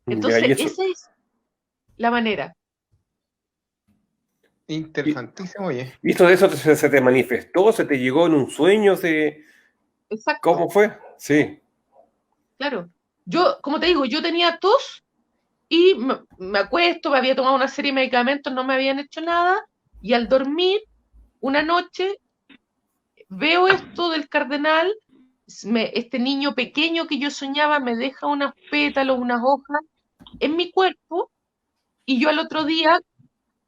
Entonces, esa es la manera. Interesantísimo, oye. ¿Visto de eso se te manifestó? ¿Se te llegó en un sueño? Exacto. ¿Cómo fue? Sí. Claro. Yo, como te digo, yo tenía tos y me acuesto, me había tomado una serie de medicamentos, no me habían hecho nada, y al dormir, una noche, veo esto del cardenal, este niño pequeño que yo soñaba me deja unos pétalos, unas hojas en mi cuerpo, y yo al otro día,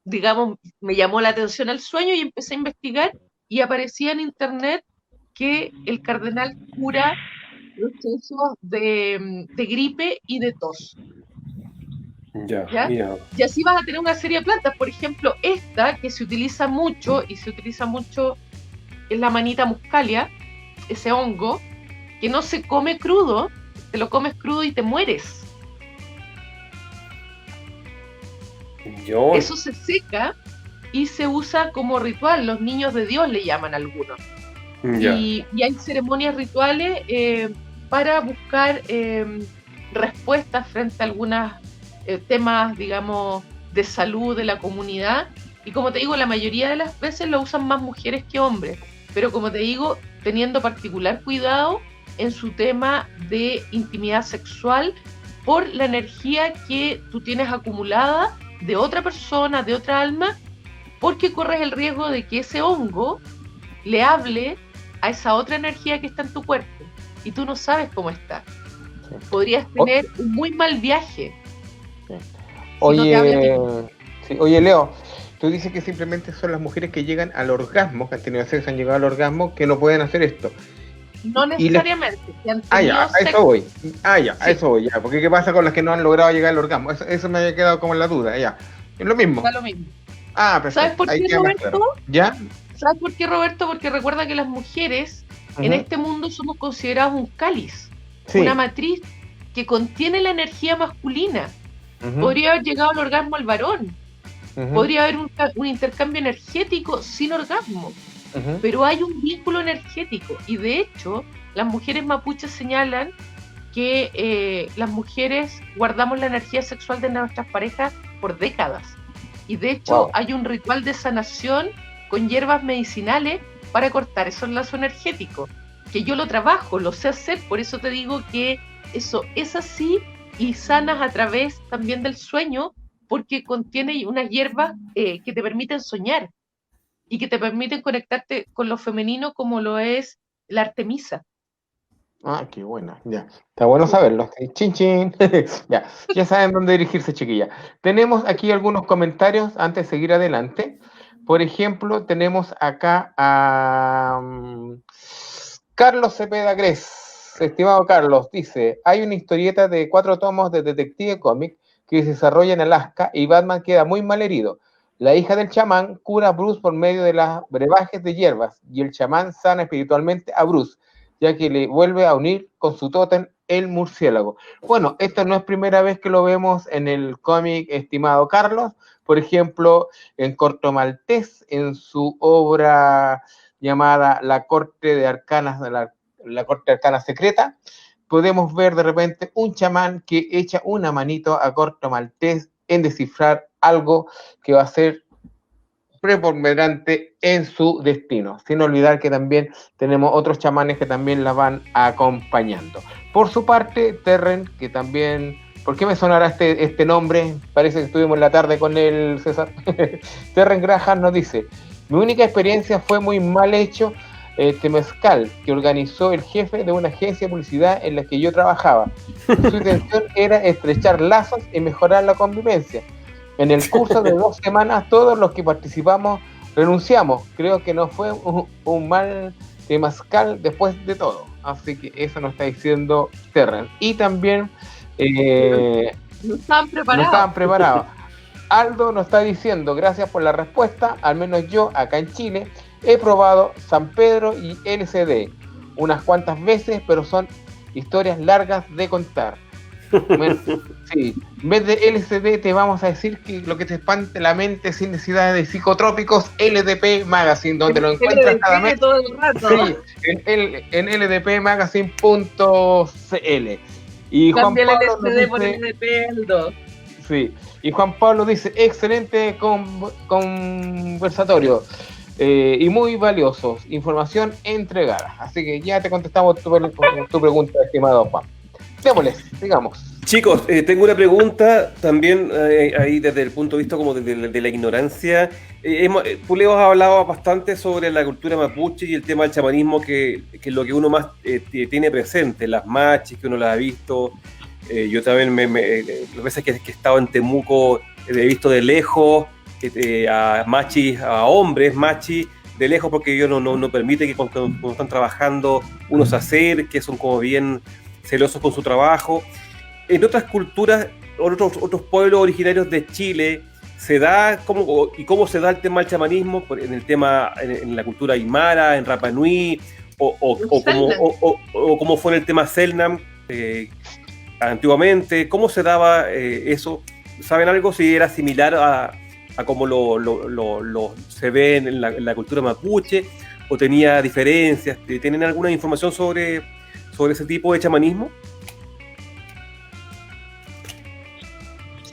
digamos, me llamó la atención el sueño y empecé a investigar, y aparecía en internet que el cardenal cura procesos de gripe y de tos. ¿Ya? Mira. Y así vas a tener una serie de plantas, por ejemplo, esta que se utiliza mucho, es la manita muscalia, ese hongo, que no se come crudo, te lo comes crudo y te mueres. Eso se seca y se usa como ritual, los niños de Dios le llaman algunos. Y hay ceremonias rituales para buscar respuestas frente a algunos temas, digamos, de salud de la comunidad. Y como te digo, la mayoría de las veces lo usan más mujeres que hombres, pero como te digo, teniendo particular cuidado en su tema de intimidad sexual por la energía que tú tienes acumulada de otra persona, de otra alma, porque corres el riesgo de que ese hongo le hable a esa otra energía que está en tu cuerpo y tú no sabes cómo está. Sí. Podrías tener un muy mal viaje. Sí. Oye, Leo, tú dices que simplemente son las mujeres que llegan al orgasmo, que han tenido sexo, han llegado al orgasmo, que no pueden hacer esto. No necesariamente. A eso voy. Ya. Porque ¿qué pasa con las que no han logrado llegar al orgasmo? Eso me había quedado como en la duda, ya. Es lo mismo. Da lo mismo. Perfecto. ¿Sabes por qué, Roberto? Claro. ¿Ya? ¿Sabes por qué, Roberto? Porque recuerda que las mujeres en este mundo somos consideradas un cáliz, una matriz que contiene la energía masculina. Podría haber llegado al orgasmo al varón. Podría haber un intercambio energético sin orgasmo. Pero hay un vínculo energético y de hecho las mujeres mapuches señalan que las mujeres guardamos la energía sexual de nuestras parejas por décadas y de hecho hay un ritual de sanación con hierbas medicinales para cortar esos lazos energéticos, que yo lo trabajo, lo sé hacer, por eso te digo que eso es así y sanas a través también del sueño porque contiene unas hierbas que te permiten soñar y que te permiten conectarte con lo femenino como lo es la Artemisa. Qué buena, ya. Está bueno saberlo. Chin, chin. Ya saben dónde dirigirse, chiquilla. Tenemos aquí algunos comentarios antes de seguir adelante. Por ejemplo, tenemos acá a Carlos Cepeda Gres. Estimado Carlos, dice, hay una historieta de 4 tomos de Detective Comic que se desarrolla en Alaska y Batman queda muy mal herido. La hija del chamán cura a Bruce por medio de las brebajes de hierbas y el chamán sana espiritualmente a Bruce, ya que le vuelve a unir con su tótem, el murciélago. Bueno, esta no es primera vez que lo vemos en el cómic, estimado Carlos. Por ejemplo, en Corto Maltés, en su obra llamada La Corte de Arcanas, la Corte de Arcanas Secreta, podemos ver de repente un chamán que echa una manito a Corto Maltés en descifrar algo que va a ser preponderante en su destino, sin olvidar que también tenemos otros chamanes que también la van acompañando. Por su parte, Terren, que también, ¿por qué me sonará este nombre? Parece que estuvimos en la tarde con el César. Terren Graham nos dice, mi única experiencia fue muy mal hecho temazcal que organizó el jefe de una agencia de publicidad en la que yo trabajaba. Su intención era estrechar lazos y mejorar la convivencia. En el curso de 2 semanas, todos los que participamos renunciamos. Creo que no fue un mal temazcal después de todo. Así que eso nos está diciendo Terren. Y también no estaban preparados. Aldo nos está diciendo, gracias por la respuesta, al menos yo acá en Chile he probado San Pedro y LSD unas cuantas veces, pero son historias largas de contar. Bueno, sí, en vez de LSD te vamos a decir que lo que te espante la mente sin necesidad de psicotrópicos, LDP Magazine, donde lo encuentras cada mes. Todo el rato. Sí, en ldpmagazine.cl. Y Juan Cambia Pablo el LSD por dice, LDP, Aldo. Sí, y Juan Pablo dice, excelente conversatorio. Y muy valiosos, información entregada. Así que ya te contestamos tu pregunta, estimado Juan. Démosles, digamos. Chicos, tengo una pregunta también ahí desde el punto de vista como de la ignorancia. Puleo ha hablado bastante sobre la cultura mapuche y el tema del chamanismo, que es lo que uno más tiene presente, las machis, que uno las ha visto. Yo también, las veces que he estado en Temuco, he visto de lejos a machis, a hombres machis, de lejos, porque ellos no permiten que cuando están trabajando uno se acerque, son como bien celosos con su trabajo. En otras culturas, otros pueblos originarios de Chile, se da cómo se da el tema del chamanismo en la cultura aymara, en Rapa Nui, o cómo fue en el tema Selknam antiguamente, cómo se daba eso. ¿Saben algo? Si era similar a cómo se ve en la cultura mapuche, o tenía diferencias. ¿Tienen alguna información sobre sobre ese tipo de chamanismo?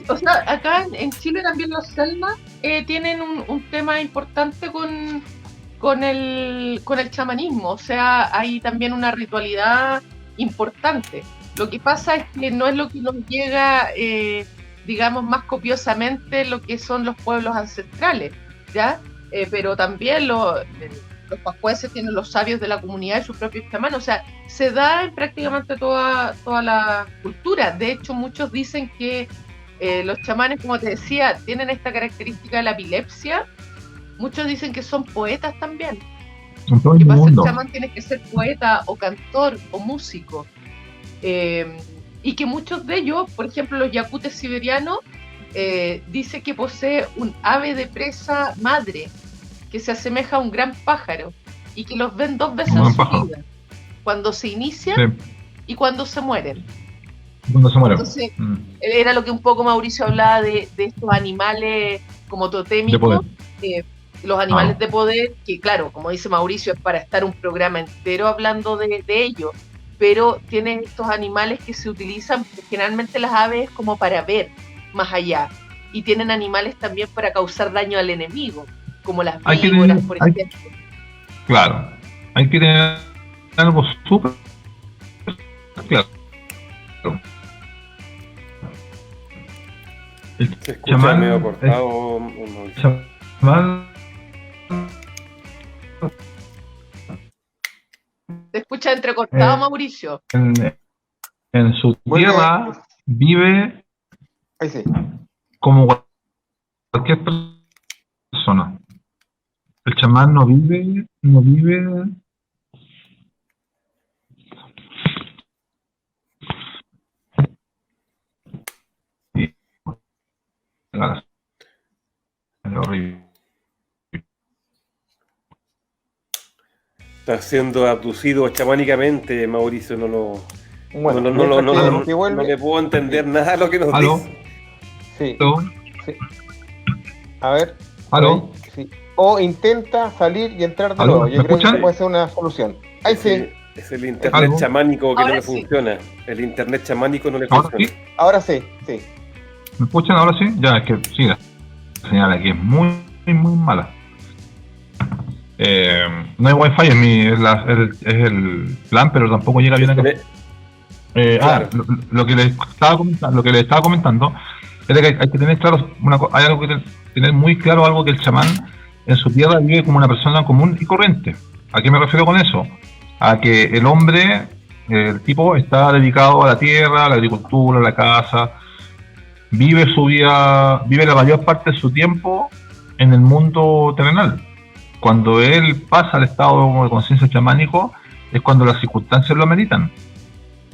O sea, acá en Chile también los Selma tienen un tema importante con el chamanismo, o sea, hay también una ritualidad importante. Lo que pasa es que no es lo que nos llega, digamos, más copiosamente lo que son los pueblos ancestrales, ¿ya? Pero también los pascuenses tienen los sabios de la comunidad y sus propios chamanes, o sea, se da en prácticamente toda la cultura. De hecho, muchos dicen que los chamanes, como te decía, tienen esta característica de la epilepsia. Muchos dicen que son poetas también. Que para ser chamán tienes que ser poeta o cantor o músico. Y que muchos de ellos, por ejemplo los yakutes siberianos, dice que posee un ave de presa madre que se asemeja a un gran pájaro y que los ven 2 veces en su vida, cuando se inician y cuando se mueren. Entonces, era lo que un poco Mauricio hablaba de estos animales como totémicos, los animales de poder, que claro, como dice Mauricio, es para estar un programa entero hablando de ellos, pero tienen estos animales que se utilizan, generalmente las aves, como para ver más allá, y tienen animales también para causar daño al enemigo, como las víboras, por ejemplo. Claro, hay que tener algo súper claro. Se escucha medio cortado. Se escucha entrecortado, Mauricio. En su tierra vive como cualquier persona. El chamán no vive. Está siendo abducido chamánicamente, Mauricio, no le puedo entender nada de lo que nos dice. Sí. A ver. ¿Aló? Sí. O intenta salir y entrar de nuevo. Yo creo que puede ser una solución. Ahí sí. Es el internet chamánico que no le funciona. El internet chamánico no le funciona. Ahora sí. ¿Me escuchan ahora sí? Ya, es que sí, la señal aquí es muy, muy mala. No hay wifi en mí, es el plan, pero tampoco llega bien acá. Claro. Lo que les estaba comentando era que hay que tener claro hay algo que tener muy claro, algo que el chamán en su tierra vive como una persona común y corriente. ¿A qué me refiero con eso? A que el hombre, el tipo, está dedicado a la tierra, a la agricultura, a la casa, vive su vida, vive la mayor parte de su tiempo en el mundo terrenal. Cuando él pasa al estado de conciencia chamánico es cuando las circunstancias lo ameritan,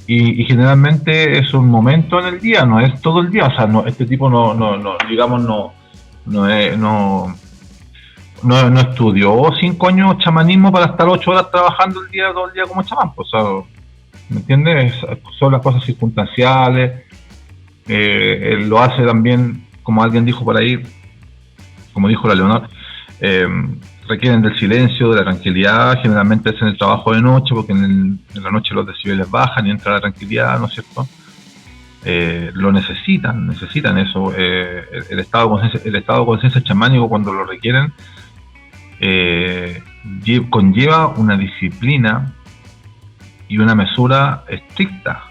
y generalmente es un momento en el día, no es todo el día. O sea, este tipo no estudió 5 años chamanismo para estar 8 horas trabajando todo el día como chamán. O sea, ¿me entiendes? Son las cosas circunstanciales. Él lo hace también, como alguien dijo por ahí, como dijo la Leonor, requieren del silencio, de la tranquilidad. Generalmente hacen el trabajo de noche porque en la noche los decibeles bajan y entra la tranquilidad, ¿no es cierto? Lo necesitan eso. El estado de conciencia chamánico, cuando lo requieren, conlleva una disciplina y una mesura estricta.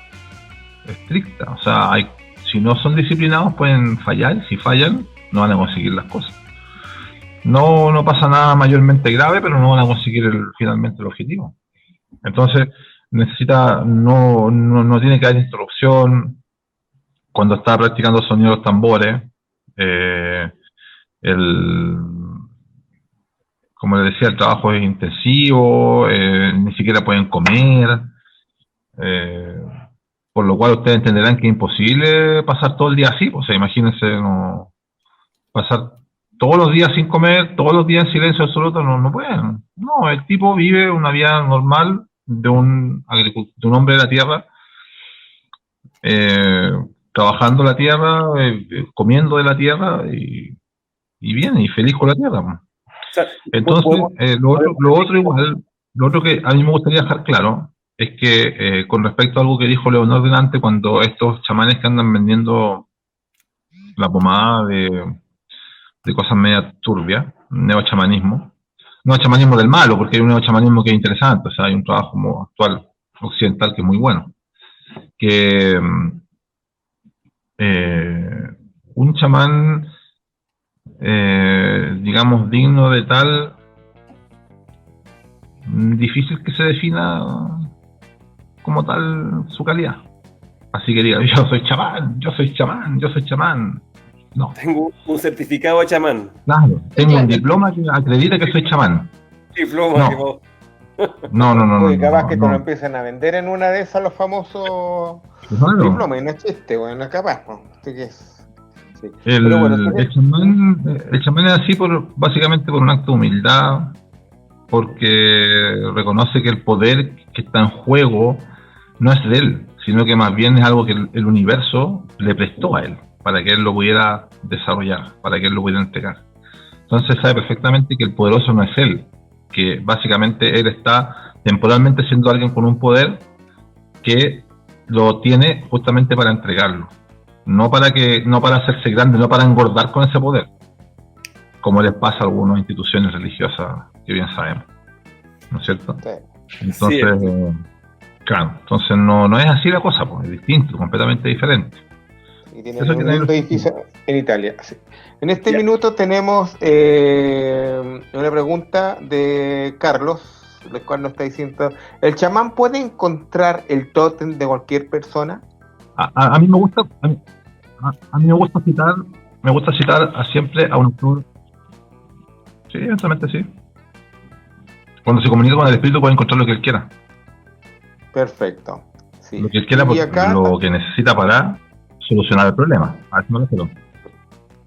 O sea, si no son disciplinados pueden fallar. Si fallan, no van a conseguir las cosas. No pasa nada mayormente grave, pero no van a conseguir finalmente el objetivo. Entonces no tiene que haber interrupción. Cuando está practicando sonido de los tambores, como les decía, el trabajo es intensivo, ni siquiera pueden comer, por lo cual ustedes entenderán que es imposible pasar todo el día así. O sea, imagínense, pasar todos los días sin comer, todos los días en silencio absoluto, no pueden. No, el tipo vive una vida normal de un hombre de la tierra, trabajando la tierra, comiendo de la tierra y bien, y feliz con la tierra. Entonces, lo otro que a mí me gustaría dejar claro es que con respecto a algo que dijo Leonor delante, cuando estos chamanes que andan vendiendo la pomada de cosas media turbias, neochamanismo, no chamanismo del malo, porque hay un neochamanismo que es interesante, o sea, hay un trabajo como actual occidental que es muy bueno, que un chamán, digamos, digno de tal, difícil que se defina como tal su calidad. Así que diga, yo soy chamán, yo soy chamán, yo soy chamán. No. Tengo un certificado de chamán. Claro, tengo un diploma que acredita que soy chamán. Diploma, no. No. Oye, capaz que te lo empiezan a vender en una de esas los famosos diplomas, y no es chiste, bueno, capaz, ¿no? Así que sí. El chamán es así básicamente por un acto de humildad, porque reconoce que el poder que está en juego no es de él, sino que más bien es algo que el universo le prestó a él, para que él lo pudiera desarrollar, para que él lo pudiera entregar. Entonces sabe perfectamente que el poderoso no es él, que básicamente él está temporalmente siendo alguien con un poder que lo tiene justamente para entregarlo, no para hacerse grande, no para engordar con ese poder, como les pasa a algunas instituciones religiosas que bien sabemos, ¿no es cierto? Sí. Entonces, claro, entonces no es así la cosa, pues, es distinto, completamente diferente. Y tiene un edificio en Italia. Sí. En este minuto tenemos una pregunta de Carlos, el cual nos está diciendo: ¿el chamán puede encontrar el tótem de cualquier persona? A mí me gusta, a mí me gusta citar siempre a un autor. Sí, evidentemente sí. Cuando se comunica con el espíritu puede encontrar lo que él quiera. Perfecto. Sí. Lo que él quiera, acá, lo que necesita para solucionar el problema. A ver si me lo espero.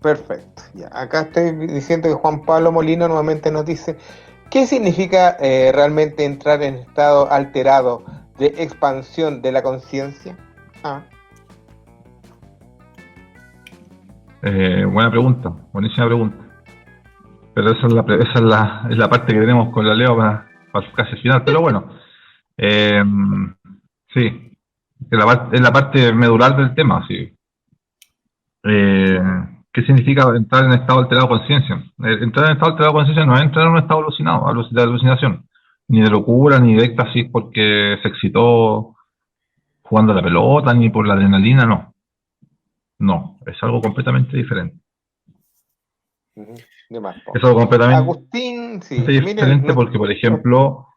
Perfecto. Ya. Acá estoy diciendo que Juan Pablo Molino nuevamente nos dice: ¿qué significa realmente entrar en estado alterado de expansión de la conciencia? Buena pregunta, buenísima pregunta. Pero esa es la parte que tenemos con la Leo para casi el final. Pero bueno, sí, es la parte medular del tema, sí. ¿Qué significa entrar en estado alterado de conciencia? Entrar en estado alterado de conciencia no es entrar en un estado alucinado, de alucinación, ni de locura, ni de éxtasis porque se excitó jugando a la pelota, ni por la adrenalina, no. No, es algo completamente diferente. Es algo completamente Agustín, sí, diferente porque, por ejemplo,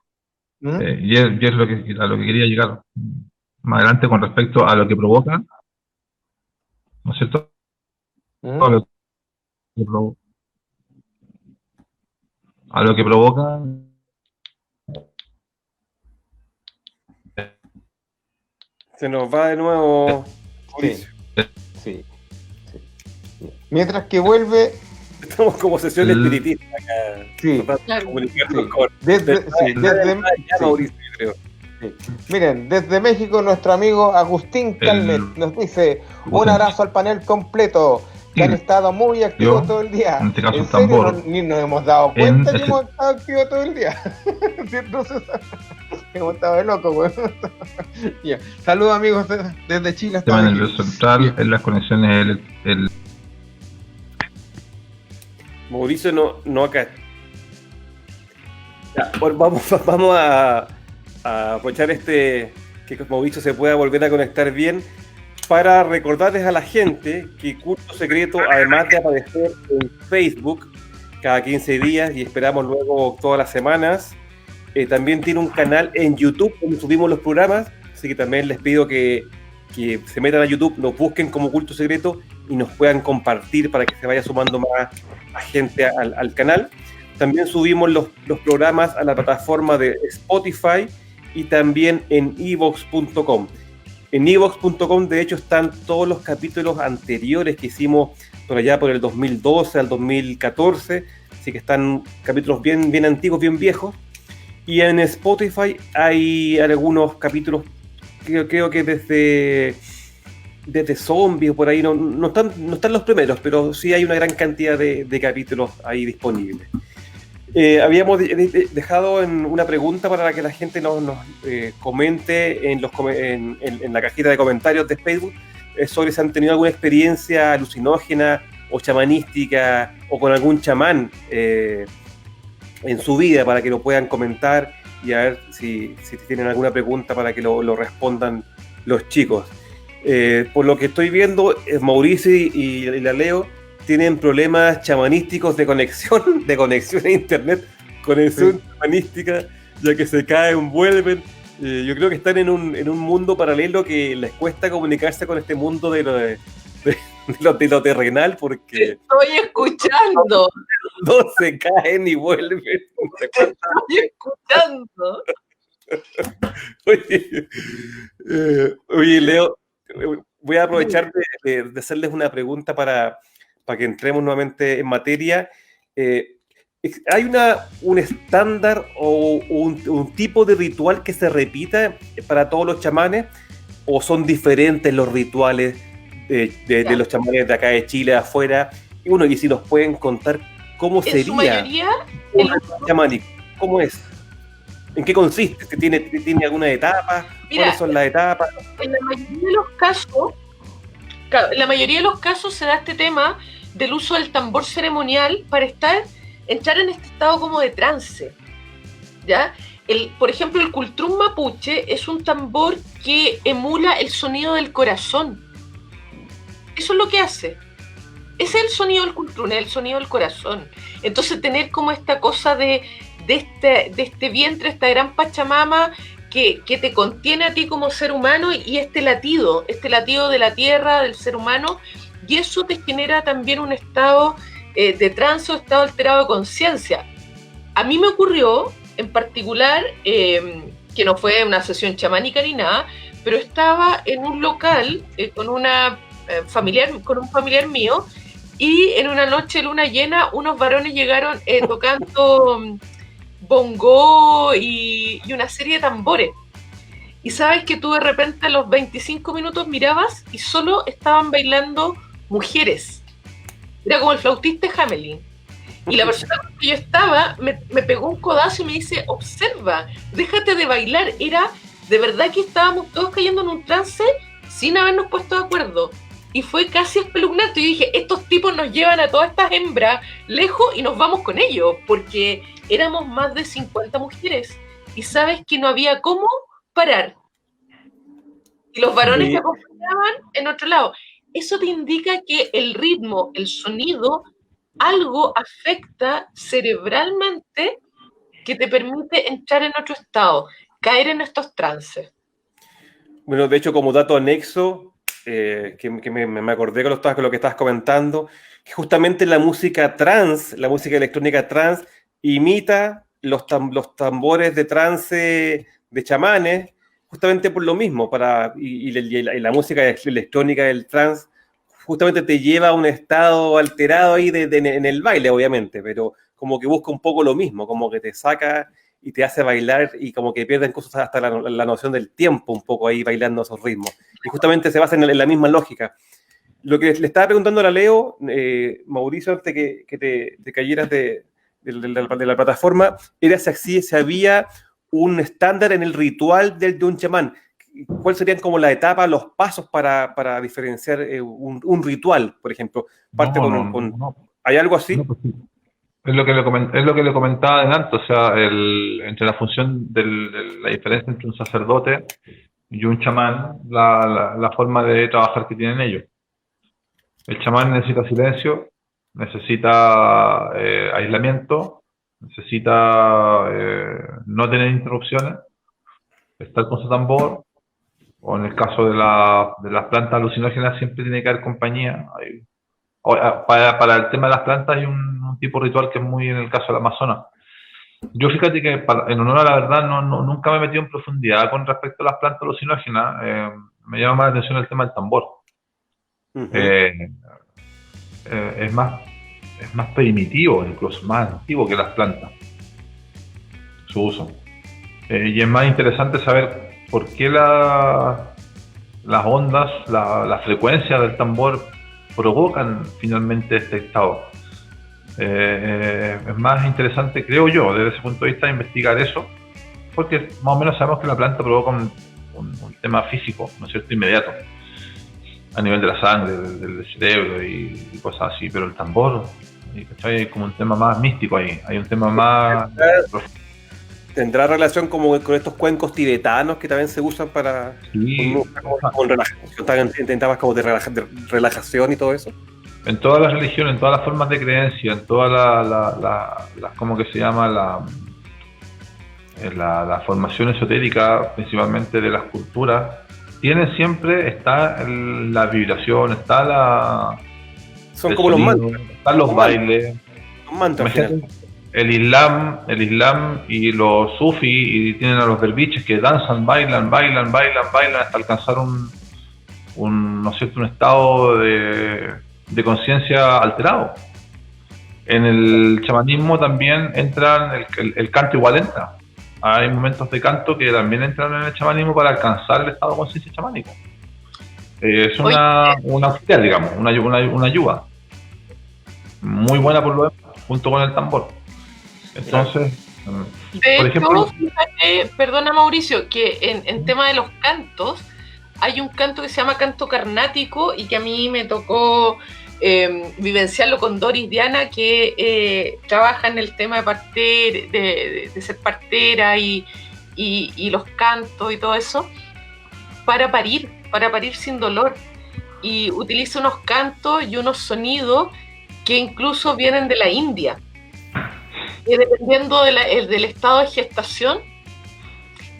y es a lo que quería llegar más adelante con respecto a lo que provoca, ¿no es cierto? A lo que provoca se nos va de nuevo. Sí. Mientras que vuelve. Estamos como sesión espiritista acá. Sí. Miren, desde México nuestro amigo Agustín Calmet nos dice: un abrazo al panel completo, que han estado muy activos todo el día. En este caso, ¿En serio? Ni nos hemos dado cuenta que hemos estado activos todo el día. Entonces, hemos estado de loco, güey. Yeah. Saludos amigos desde Chile hasta México. El central, en las conexiones, el Mauricio no acá. Ya, vamos a aprovechar que Mauricio se pueda volver a conectar bien para recordarles a la gente que Culto Secreto, además de aparecer en Facebook cada 15 días y esperamos luego todas las semanas, también tiene un canal en YouTube donde subimos los programas, así que también les pido que se metan a YouTube, nos busquen como Culto Secreto y nos puedan compartir para que se vaya sumando más gente al canal. También subimos los programas a la plataforma de Spotify y también en evox.com. En evox.com, de hecho, están todos los capítulos anteriores que hicimos por allá por el 2012 al 2014, así que están capítulos bien antiguos, bien viejos. Y en Spotify hay algunos capítulos, creo que desde zombies, por ahí, no están los primeros, pero sí hay una gran cantidad de capítulos ahí disponibles. Habíamos dejado en una pregunta para que la gente nos comente en la cajita de comentarios de Facebook sobre si han tenido alguna experiencia alucinógena o chamanística o con algún chamán en su vida, para que lo puedan comentar y a ver si tienen alguna pregunta para que lo respondan los chicos. Por lo que estoy viendo, Mauricio y la Leo tienen problemas chamanísticos de conexión a internet, conexión chamanística, ya que se caen, vuelven. Yo creo que están en un mundo paralelo que les cuesta comunicarse con este mundo de lo terrenal, porque estoy escuchando. No se caen y vuelven. Estoy escuchando. Oye, Leo, voy a aprovechar de hacerles una pregunta para que entremos nuevamente en materia. ¿Hay un estándar o un tipo de ritual que se repita para todos los chamanes? ¿O son diferentes los rituales de los chamanes de acá de Chile, afuera? Y bueno, y si nos pueden contar cómo sería. En su mayoría, chamánico. ¿Cómo es? ¿En qué consiste? ¿Tiene alguna etapa? Mira, ¿cuáles son las etapas? En la mayoría de los casos se da este tema del uso del tambor ceremonial para entrar en este estado como de trance, ¿ya? Por ejemplo, el cultrún mapuche es un tambor que emula el sonido del corazón. Eso es lo que hace. Ese es el sonido del cultrún, es el sonido del corazón. Entonces, tener como esta cosa de este vientre, esta gran Pachamama que te contiene a ti como ser humano, y este latido de la tierra, del ser humano, y eso te genera también un estado de trance o estado alterado de conciencia. A mí me ocurrió, en particular, que no fue una sesión chamánica ni nada, pero estaba en un local con un familiar mío, y en una noche de luna llena unos varones llegaron tocando bongó y una serie de tambores. Y sabes que tú de repente a los 25 minutos mirabas y solo estaban bailando mujeres. Era como el flautista de Hamelin. Y la persona con la que yo estaba me pegó un codazo y me dice: observa, déjate de bailar. Era de verdad que estábamos todos cayendo en un trance sin habernos puesto de acuerdo. Y fue casi espeluznante. Y dije: estos tipos nos llevan a todas estas hembras lejos y nos vamos con ellos, porque éramos más de 50 mujeres. Y sabes que no había cómo parar. Y los varones que acompañaban en otro lado. Eso te indica que el ritmo, el sonido, algo afecta cerebralmente que te permite entrar en otro estado, caer en estos trances. Bueno, de hecho, como dato anexo, que me acordé con lo que estabas comentando, que justamente la música trance, la música electrónica trance, imita los tambores de trance de chamanes, justamente por lo mismo, y la música electrónica del trance justamente te lleva a un estado alterado ahí en el baile, obviamente, pero como que busca un poco lo mismo, como que te saca y te hace bailar, y como que pierden cosas hasta la noción del tiempo un poco ahí bailando esos ritmos. Y justamente se basa en la misma lógica. Lo que le estaba preguntando a la Leo, Mauricio, antes que te cayeras de la plataforma, era si había un estándar en el ritual de un chamán. ¿Cuáles serían como la etapa, los pasos para diferenciar un ritual, por ejemplo? ¿Hay algo así? No, pues sí. Es lo que le comentaba delante, o sea, entre la función de la diferencia entre un sacerdote y un chamán, la forma de trabajar que tienen ellos. El chamán necesita silencio, necesita aislamiento, necesita no tener interrupciones, estar con su tambor, o en el caso de las plantas alucinógenas siempre tiene que haber compañía. Para el tema de las plantas hay un tipo de ritual que es muy en el caso del Amazonas. Yo fíjate que en honor a la verdad nunca me he metido en profundidad con respecto a las plantas alucinógenas. Me llama más la atención el tema del tambor. Uh-huh. Es más primitivo, incluso más antiguo que las plantas, su uso. Y es más interesante saber por qué las ondas, la frecuencia del tambor provocan finalmente este estado. Es más interesante, creo yo, desde ese punto de vista, investigar eso, porque más o menos sabemos que la planta provoca un tema físico, ¿no es cierto?, inmediato, a nivel de la sangre, del cerebro y cosas así, pero el tambor, ¿cachai? Hay como un tema más místico ahí, hay un tema más... ¿Tendrá relación como con estos cuencos tibetanos que también se usan para... Sí, con relajación, intentabas como de relajación y todo eso? en todas las religiones, en todas las formas de creencia, en todas las ¿cómo que se llama? La formación esotérica, principalmente de las culturas, está la vibración, está son como los mantras. Están los bailes. Los mantras. El Islam y los sufis, y tienen a los derviches que danzan, bailan hasta alcanzar ¿no es cierto?, un estado de conciencia alterado. En el chamanismo también entran, el canto igual entra. Hay momentos de canto que también entran en el chamanismo para alcanzar el estado de conciencia chamánico. Es una auxiliar, digamos, una ayuda muy buena por lo demás, junto con el tambor. Entonces, por ejemplo, fíjate, perdona Mauricio, que en tema de los cantos, hay un canto que se llama canto carnático y que a mí me tocó vivenciarlo con Doris Diana, que trabaja en el tema de ser partera y los cantos y todo eso, para parir sin dolor. Y utiliza unos cantos y unos sonidos que incluso vienen de la India. Y dependiendo del estado de gestación,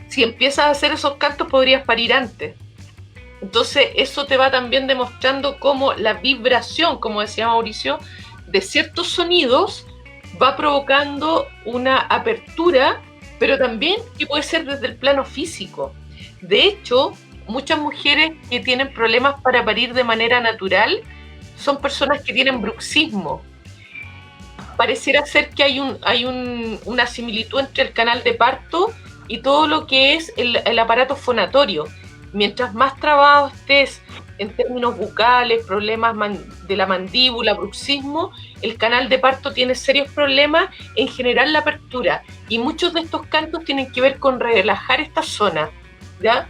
si empiezas a hacer esos cantos podrías parir antes. Entonces eso te va también demostrando cómo la vibración, como decía Mauricio, de ciertos sonidos va provocando una apertura, pero también que puede ser desde el plano físico. De hecho, muchas mujeres que tienen problemas para parir de manera natural son personas que tienen bruxismo. Pareciera ser que hay una similitud entre el canal de parto y todo lo que es el aparato fonatorio. Mientras más trabado estés en términos bucales, problemas de la mandíbula, bruxismo, el canal de parto tiene serios problemas en generar la apertura. Y muchos de estos cantos tienen que ver con relajar esta zona, ¿ya?,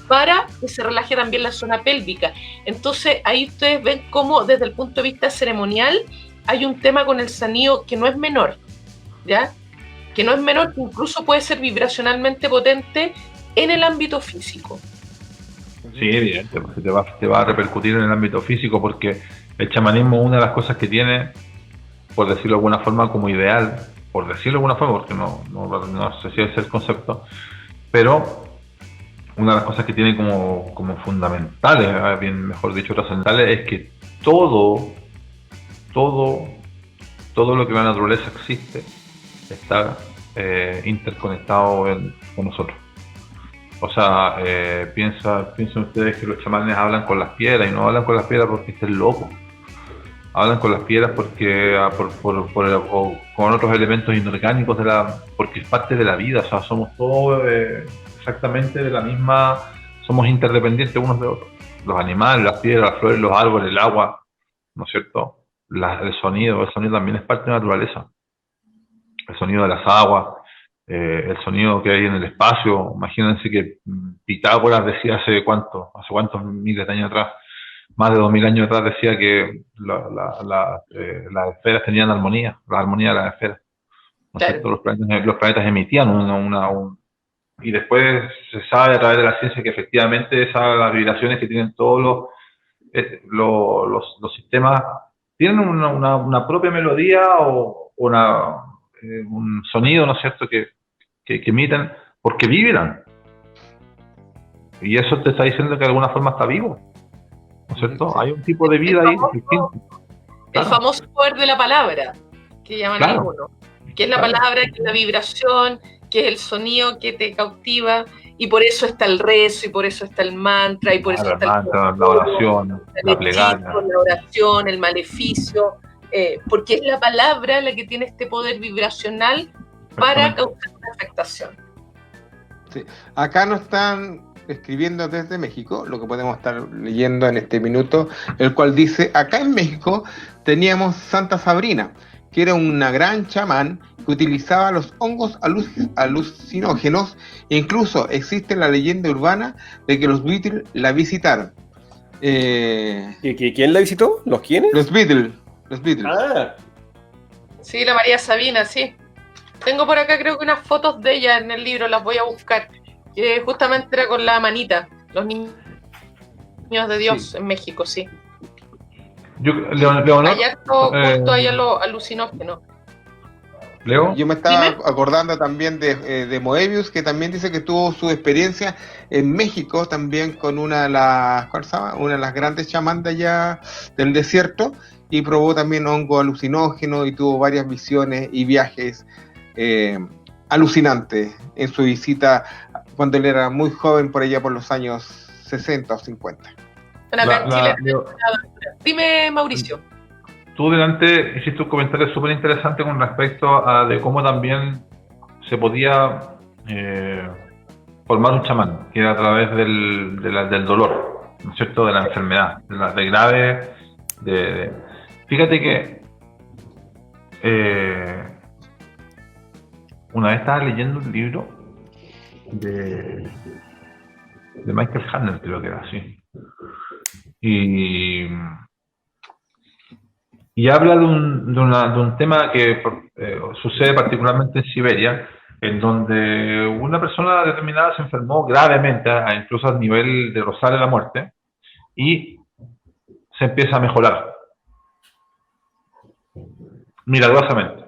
para que se relaje también la zona pélvica. Entonces ahí ustedes ven cómo desde el punto de vista ceremonial hay un tema con el sonido que no es menor, ¿ya? Que no es menor, que incluso puede ser vibracionalmente potente en el ámbito físico. Sí, evidente, porque te va a repercutir en el ámbito físico, porque el chamanismo, una de las cosas que tiene, por decirlo de alguna forma, como ideal, por decirlo de alguna forma, porque no sé si es el concepto, pero una de las cosas que tiene como fundamentales, bien mejor dicho, trascendentales, es que todo lo que la naturaleza existe está interconectado con nosotros. O sea, piensen ustedes que los chamanes hablan con las piedras, y no hablan con las piedras porque estén locos. Hablan con las piedras porque con otros elementos inorgánicos porque es parte de la vida. O sea, somos todos exactamente de la misma, somos interdependientes unos de otros. Los animales, las piedras, las flores, los árboles, el agua, ¿no es cierto? El sonido también es parte de la naturaleza. El sonido de las aguas, el sonido que hay en el espacio. Imagínense que Pitágoras decía hace cuántos miles de años atrás, más de 2000 años atrás, decía que las esferas tenían armonía, la armonía de las esferas, ¿no es cierto? Los planetas emitían y después se sabe a través de la ciencia que efectivamente las vibraciones que tienen todos los sistemas tienen una propia melodía o un sonido, ¿no es cierto?, que emiten porque vibran. Y eso te está diciendo que de alguna forma está vivo, ¿no es cierto? Sí. Hay un tipo de vida ahí distinto. El famoso poder de la palabra, que llaman algunos, que es la palabra, que es la vibración, que es el sonido que te cautiva, y por eso está el rezo, y por eso está el mantra, y por eso está la oración, la plegaria, la oración, el maleficio, porque es la palabra la que tiene este poder vibracional para causar una afectación. Sí. Acá nos están escribiendo desde México, lo que podemos estar leyendo en este minuto, el cual dice: acá en México teníamos Santa Sabrina, que era una gran chamán que utilizaba los hongos alucinógenos, e incluso existe la leyenda urbana de que los Beatles la visitaron. ¿Quién la visitó? ¿Los quiénes? Los Beatles. Ah, Sí, la María Sabina, sí. Tengo por acá creo que unas fotos de ella en el libro, las voy a buscar. Que justamente era con la manita, los niños de Dios en México, sí. Leonor, Hay harto culto ahí a los alucinógenos. Leo, Yo me estaba Dime. acordando también de Moebius, que también dice que tuvo su experiencia en México también con una de las, ¿cuál se llama? Una de las grandes chamán de allá del desierto, y probó también hongo alucinógeno y tuvo varias visiones y viajes alucinantes en su visita cuando él era muy joven, por allá por los años 60 o 50. Bueno, acá en Chile. Leo, Dime, Mauricio. tú delante hiciste un comentario súper interesante con respecto a de cómo también se podía formar un chamán, que era a través del dolor, ¿no es cierto?, de la enfermedad, de grave. Fíjate que una vez estaba leyendo un libro de Michael Hanner, creo que era así, y habla de un tema que sucede particularmente en Siberia, en donde una persona determinada se enfermó gravemente, incluso a nivel de rozarle la muerte, y se empieza a mejorar milagrosamente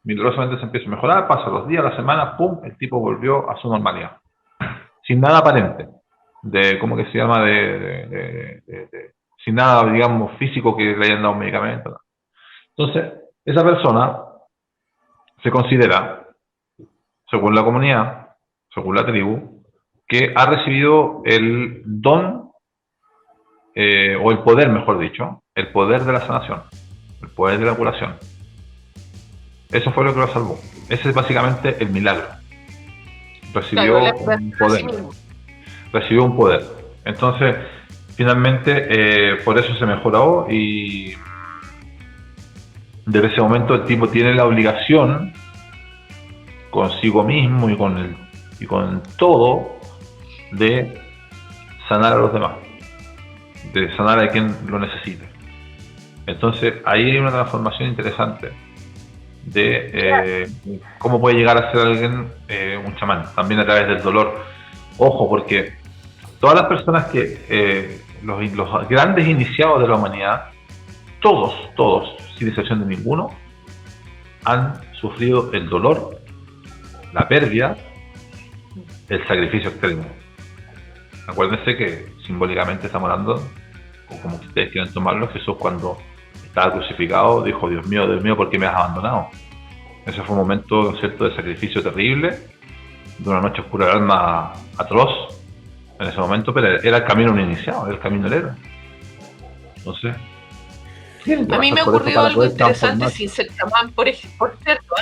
se empieza a mejorar, pasan los días, las semanas, pum, el tipo volvió a su normalidad, sin nada aparente, ¿cómo que se llama? Sin nada, digamos, físico que le hayan dado un medicamento, ¿no? Entonces, esa persona se considera, según la comunidad, según la tribu, que ha recibido el don, o el poder, mejor dicho, el poder de la sanación, el poder de la curación. Eso fue lo que lo salvó. Ese es básicamente el milagro. Recibió un poder. Recibió un poder. Entonces, finalmente, por eso se mejoró, y desde ese momento el tipo tiene la obligación consigo mismo y con todo de sanar a los demás, de sanar a quien lo necesite. Entonces ahí hay una transformación interesante de cómo puede llegar a ser alguien un chamán, también a través del dolor. Ojo, porque todas las personas que los grandes iniciados de la humanidad, todos, sin excepción de ninguno, han sufrido el dolor, la pérdida, el sacrificio extremo. Acuérdense que simbólicamente estamos hablando, o como ustedes quieran tomarlo, Jesús cuando estaba crucificado dijo: Dios mío, ¿por qué me has abandonado? Ese fue un momento, ¿cierto?, de sacrificio terrible, de una noche oscura del alma atroz en ese momento, pero era el camino de un iniciado, era el camino del héroe. Entonces, a mí me ha ocurrido algo interesante sin ser chamán, por cierto.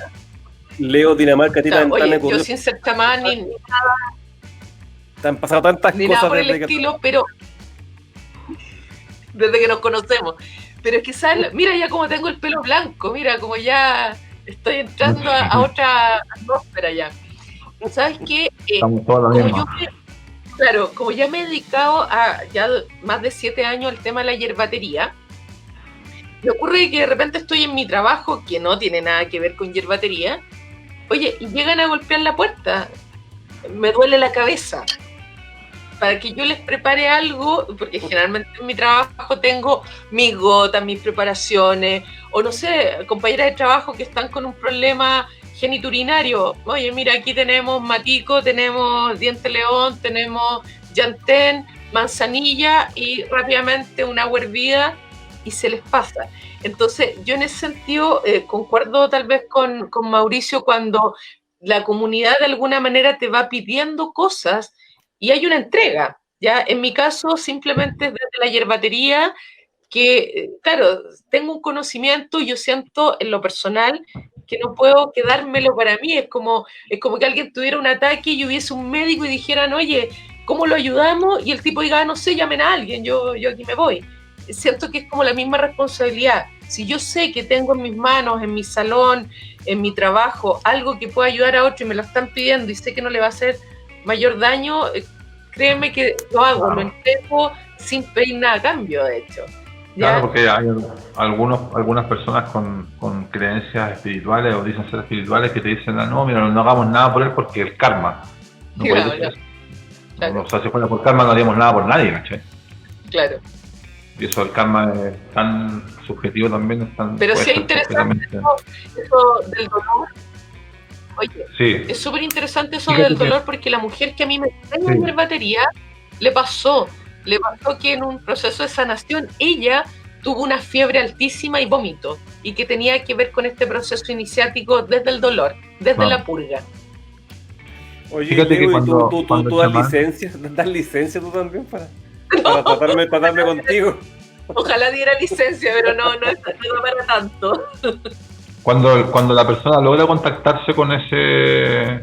Leo, Dinamarca, Oye, yo sin ser chamán ni nada. Te han pasado tantas ni cosas nada por el estilo, pero desde que nos conocemos. Pero es que, ¿sabes? Mira ya como tengo el pelo blanco, mira como ya estoy entrando a otra atmósfera ya. ¿Sabes qué? Como ya me he dedicado a ya más de 7 años al tema de la hierbatería, me ocurre que de repente estoy en mi trabajo, que no tiene nada que ver con hierbatería, oye, y llegan a golpear la puerta, me duele la cabeza, para que yo les prepare algo, porque generalmente en mi trabajo tengo mis gotas, mis preparaciones, o no sé, compañeras de trabajo que están con un problema geniturinario. Oye, mira, aquí tenemos matico, tenemos diente león, tenemos llantén, manzanilla y rápidamente una agua hervida y se les pasa. Entonces, yo en ese sentido concuerdo tal vez con Mauricio cuando la comunidad de alguna manera te va pidiendo cosas y hay una entrega, ¿ya? En mi caso, simplemente desde la hierbatería, que, claro, tengo un conocimiento y yo siento en lo personal que no puedo quedármelo para mí. Es como que alguien tuviera un ataque y hubiese un médico y dijeran: oye, ¿cómo lo ayudamos? Y el tipo diga: no sé, llamen a alguien, yo aquí me voy. Siento que es como la misma responsabilidad. Si yo sé que tengo en mis manos, en mi salón, en mi trabajo, algo que pueda ayudar a otro y me lo están pidiendo y sé que no le va a hacer mayor daño, créeme que lo hago, lo entrego sin pedir nada a cambio, de hecho. ¿Ya? Claro, porque hay algunas personas con creencias espirituales o dicen ser espirituales que te dicen, no, mira, no hagamos nada por él porque el karma. No puede ser. Claro. O sea, si fuera por karma no haríamos nada por nadie, ¿cachai? Claro. Y eso del karma es tan subjetivo también. Pero sí es interesante eso del dolor. Oye, sí. Es súper interesante eso del dolor porque la mujer que a mí me enseñó en batería le pasó que en un proceso de sanación ella tuvo una fiebre altísima y vómito y que tenía que ver con este proceso iniciático desde el dolor, desde la purga. Oye, fíjate que tú das licencia tú también para tratarme contigo. Ojalá diera licencia, pero no para tanto. Cuando la persona logra contactarse con ese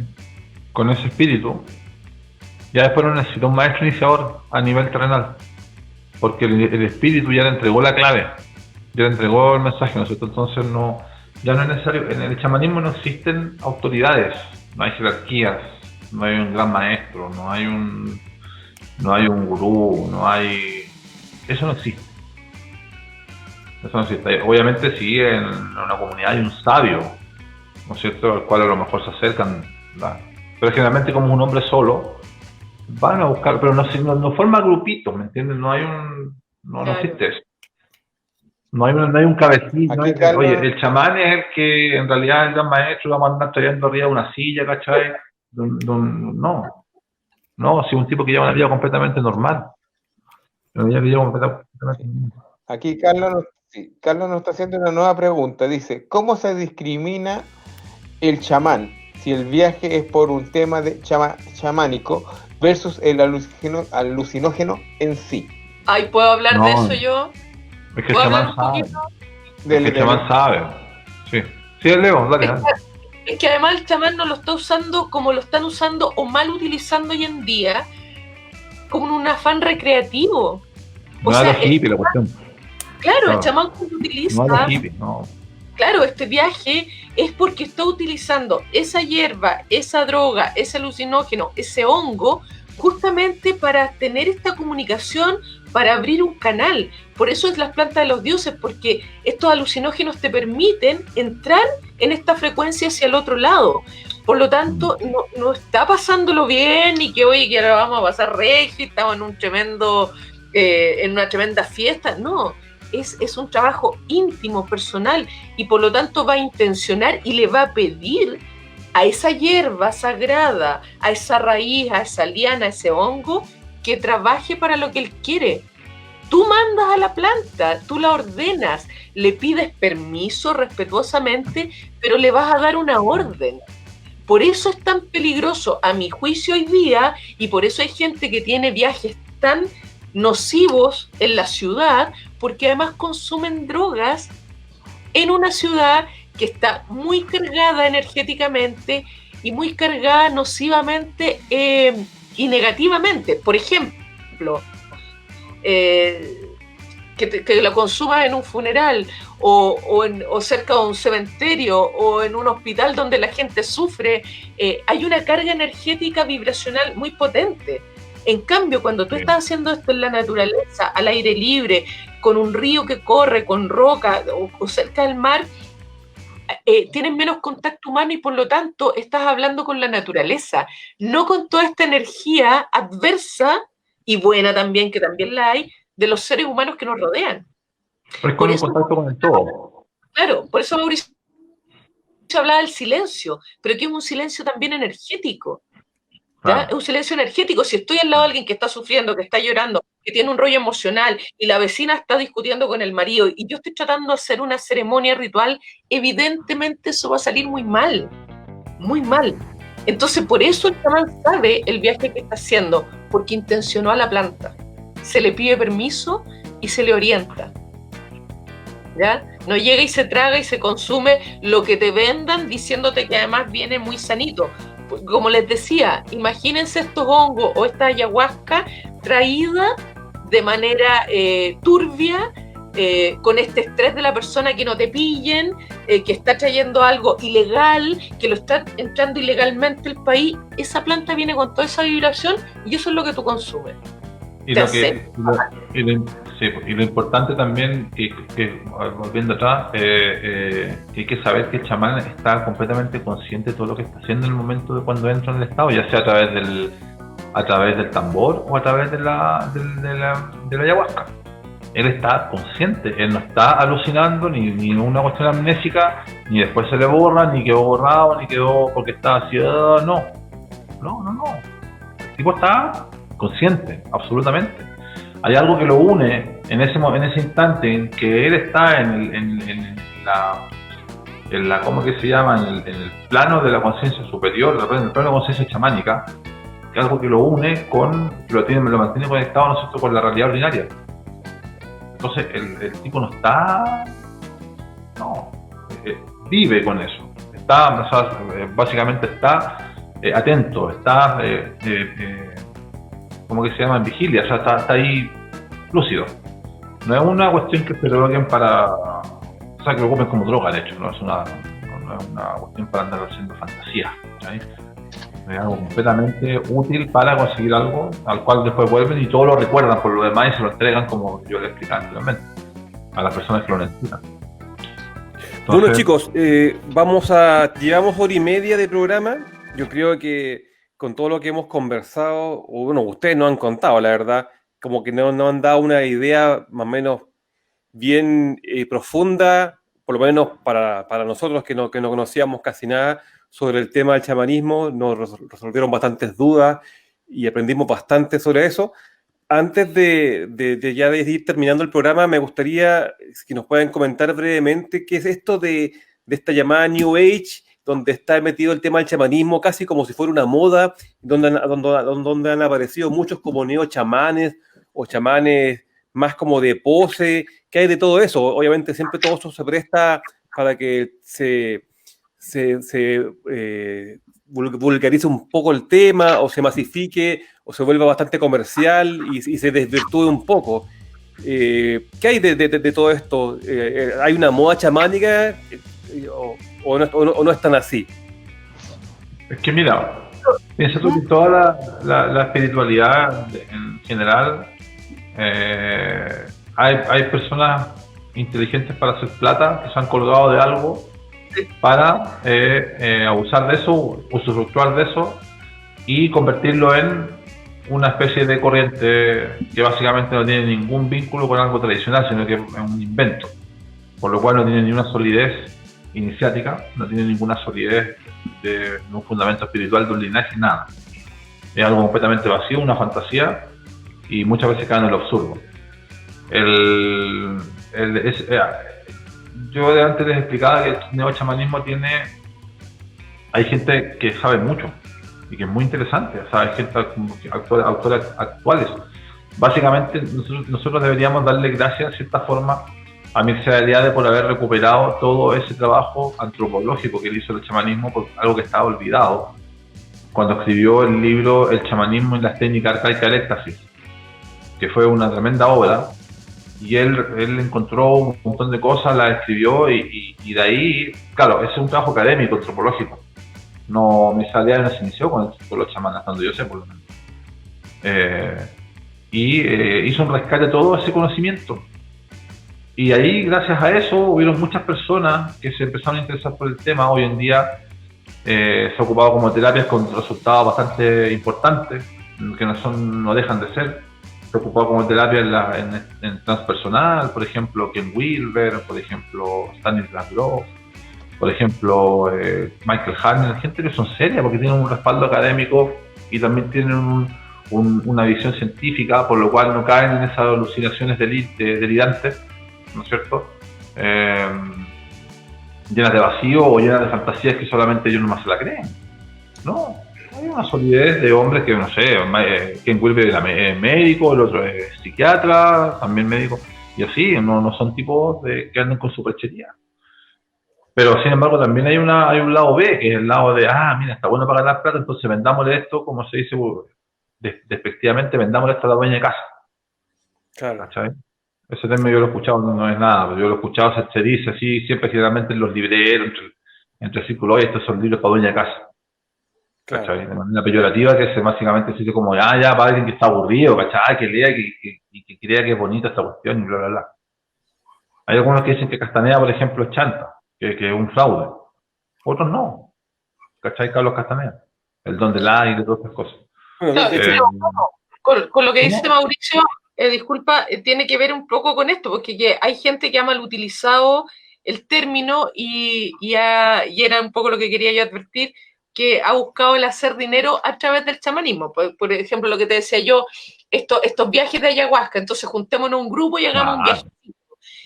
espíritu, ya después no necesita un maestro iniciador a nivel terrenal, porque el espíritu ya le entregó la clave, ya le entregó el mensaje, ¿no es cierto? Entonces ya no es necesario. En el chamanismo no existen autoridades, no hay jerarquías, no hay un gran maestro, no hay un gurú, eso no existe. Eso no existe. Obviamente sí, en una comunidad hay un sabio, ¿no es cierto?, al cual a lo mejor se acercan, ¿verdad? Pero generalmente como un hombre solo van a buscar, pero no forma grupitos, ¿me entiendes? No existe eso. No hay un cabecillo. Oye, el chamán es el que en realidad es el gran maestro, vamos a andar trayendo arriba una silla, ¿cachai? No, si un tipo que lleva una vida completamente normal. Aquí Carlos nos está haciendo una nueva pregunta. Dice, ¿cómo se discrimina el chamán si el viaje es por un tema de chamánico versus el alucinógeno en sí? Ay, ¿puedo hablar de eso yo? Es que el chamán sabe. El chamán sabe. Sí, Leo, dale. Es que además el chamán no lo está usando como lo están usando o mal utilizando hoy en día, como un afán recreativo. No es lo hippie la cuestión. Claro, el chamán cuando utiliza... No es lo hippie, no. Claro, este viaje es porque está utilizando esa hierba, esa droga, ese alucinógeno, ese hongo, justamente para tener esta comunicación, para abrir un canal. Por eso es las plantas de los dioses, porque estos alucinógenos te permiten entrar en esta frecuencia hacia el otro lado. Por lo tanto, no está pasándolo bien y que oye, que ahora vamos a pasar regio, estamos en en una tremenda fiesta. No, es un trabajo íntimo, personal, y por lo tanto va a intencionar y le va a pedir a esa hierba sagrada, a esa raíz, a esa liana, a ese hongo, que trabaje para lo que él quiere. Tú mandas a la planta, tú la ordenas, le pides permiso respetuosamente, pero le vas a dar una orden. Por eso es tan peligroso, a mi juicio hoy día, y por eso hay gente que tiene viajes tan nocivos en la ciudad, porque además consumen drogas en una ciudad que está muy cargada energéticamente y muy cargada nocivamente y negativamente. Por ejemplo, que lo consumas en un funeral o cerca de un cementerio o en un hospital donde la gente sufre, hay una carga energética vibracional muy potente. En cambio, cuando tú estás haciendo esto en la naturaleza, al aire libre, con un río que corre, con roca o cerca del mar, tienes menos contacto humano y por lo tanto estás hablando con la naturaleza, no con toda esta energía adversa y buena también, que también la hay, de los seres humanos que nos rodean. Pero es con un contacto con el todo. Claro, por eso Mauricio hablaba del silencio, pero que es un silencio también energético. ¿Ya? Es un silencio energético. Si estoy al lado de alguien que está sufriendo, que está llorando, que tiene un rollo emocional y la vecina está discutiendo con el marido y yo estoy tratando de hacer una ceremonia ritual, evidentemente eso va a salir muy mal, muy mal. Entonces por eso el chamán sabe el viaje que está haciendo, porque intencionó a la planta, se le pide permiso y se le orienta. ¿Ya? No llega y se traga y se consume lo que te vendan diciéndote que además viene muy sanito. Como les decía, imagínense estos hongos o esta ayahuasca traída de manera turbia con este estrés de la persona que no te pillen, que está trayendo algo ilegal, que lo está entrando ilegalmente al país, esa planta viene con toda esa vibración y eso es lo que tú consumes. Y lo importante también, que volviendo atrás, que hay que saber que el chamán está completamente consciente de todo lo que está haciendo en el momento de cuando entra en el estado, ya sea a través del tambor o a través de la ayahuasca. Él está consciente, él no está alucinando ni una cuestión amnésica, ni después se le borra, ni quedó borrado, ni quedó porque está así, no. El tipo está consciente, absolutamente. Hay algo que lo une en ese instante en que él está en la ¿cómo que se llama? En el plano de la conciencia superior, en el plano de la conciencia chamánica, que es algo que lo une lo mantiene conectado, ¿no es cierto?, con la realidad ordinaria. Entonces el tipo no está, vive con eso, básicamente está atento, está, ¿cómo que se llama?, en vigilia, o sea, está ahí lúcido. No es una cuestión que se lo droguen o sea, que lo ocupen como droga, de hecho, no es una cuestión para andar haciendo fantasía, ¿sabes? Es algo completamente útil para conseguir algo al cual después vuelven y todos lo recuerdan por lo demás y se lo entregan, como yo le explicaba anteriormente, a las personas que lo necesitan. Entonces, bueno, chicos, llevamos 1:30 de programa. Yo creo que con todo lo que hemos conversado, o bueno, ustedes nos han contado, la verdad, como que nos han dado una idea más o menos bien profunda, por lo menos para nosotros que no conocíamos casi nada sobre el tema del chamanismo. Nos resolvieron bastantes dudas y aprendimos bastante sobre eso. Antes de ir terminando el programa, me gustaría que nos puedan comentar brevemente qué es esto de esta llamada New Age, donde está metido el tema del chamanismo casi como si fuera una moda, donde han aparecido muchos como neo-chamanes o chamanes más como de pose. ¿Qué hay de todo eso? Obviamente siempre todo eso se presta para que se vulgarice un poco el tema, o se masifique, o se vuelva bastante comercial y se desvirtúe un poco. ¿Qué hay de todo esto? ¿Hay una moda chamánica o no es tan así? es que mira, piensa tú que toda la espiritualidad en general, hay personas inteligentes para hacer plata que se han colgado de algo para abusar de eso, usufructuar de eso y convertirlo en una especie de corriente que básicamente no tiene ningún vínculo con algo tradicional, sino que es un invento, por lo cual no tiene ni una solidez iniciática, no tiene ninguna solidez de un fundamento espiritual, de un linaje, nada. Es algo completamente vacío, una fantasía, y muchas veces cae en el absurdo. Yo de antes les explicaba que el neochamanismo hay gente que sabe mucho y que es muy interesante, o sea, hay gente como autores actuales. Básicamente nosotros deberíamos darle gracias, de cierta forma, a Mircea Eliade por haber recuperado todo ese trabajo antropológico que él hizo del chamanismo, por algo que estaba olvidado cuando escribió el libro El chamanismo y las técnicas arcaicas del éxtasis, que fue una tremenda obra. Y él encontró un montón de cosas, las escribió y de ahí, claro, ese es un trabajo académico, antropológico. No, Mircea Eliade no se inició con los chamanes, cuando yo sé, por lo menos. Hizo un rescate de todo ese conocimiento. Y ahí, gracias a eso, hubieron muchas personas que se empezaron a interesar por el tema. Hoy en día se ha ocupado como terapias con resultados bastante importantes, que no dejan de ser. Se ha ocupado como terapia en transpersonal, por ejemplo, Ken Wilber, por ejemplo, Stanislav Grof, por ejemplo, Michael Harner, gente que son serias porque tienen un respaldo académico y también tienen una visión científica, por lo cual no caen en esas alucinaciones delirantes, ¿no es cierto? Llenas de vacío o llenas de fantasías que solamente ellos nomás se la creen. No, hay una solidez de hombres que, no sé, Ken Wilber es médico, el otro es psiquiatra, también médico, y así, no son tipos que andan con superchería. Pero sin embargo también hay un lado B, que es el lado de, mira, está bueno para ganar plata, entonces vendámosle esto, como se dice despectivamente, vendámosle esto a la dueña de casa. Claro. ¿Cachai? Ese término yo lo he escuchado, no es nada, pero yo lo he escuchado, se dice así, siempre generalmente en los libreros, entre el círculo, oye, estos son libros para dueña de casa. Claro. ¿Cachai? De manera peyorativa, que se básicamente dice como, ya, para alguien que está aburrido, ¿cachai? Que lea, que crea que es bonita esta cuestión y bla, bla, bla. Hay algunos que dicen que Castaneda, por ejemplo, es chanta, que es un fraude. Otros no. ¿Cachai? Carlos Castaneda. El don del aire y todas esas cosas. Bueno, de hecho, Con lo que dice Mauricio, disculpa, tiene que ver un poco con esto, porque hay gente que ha mal utilizado el término y era un poco lo que quería yo advertir, que ha buscado el hacer dinero a través del chamanismo. Por ejemplo, lo que te decía yo, estos viajes de ayahuasca, entonces juntémonos un grupo y hagamos un viaje.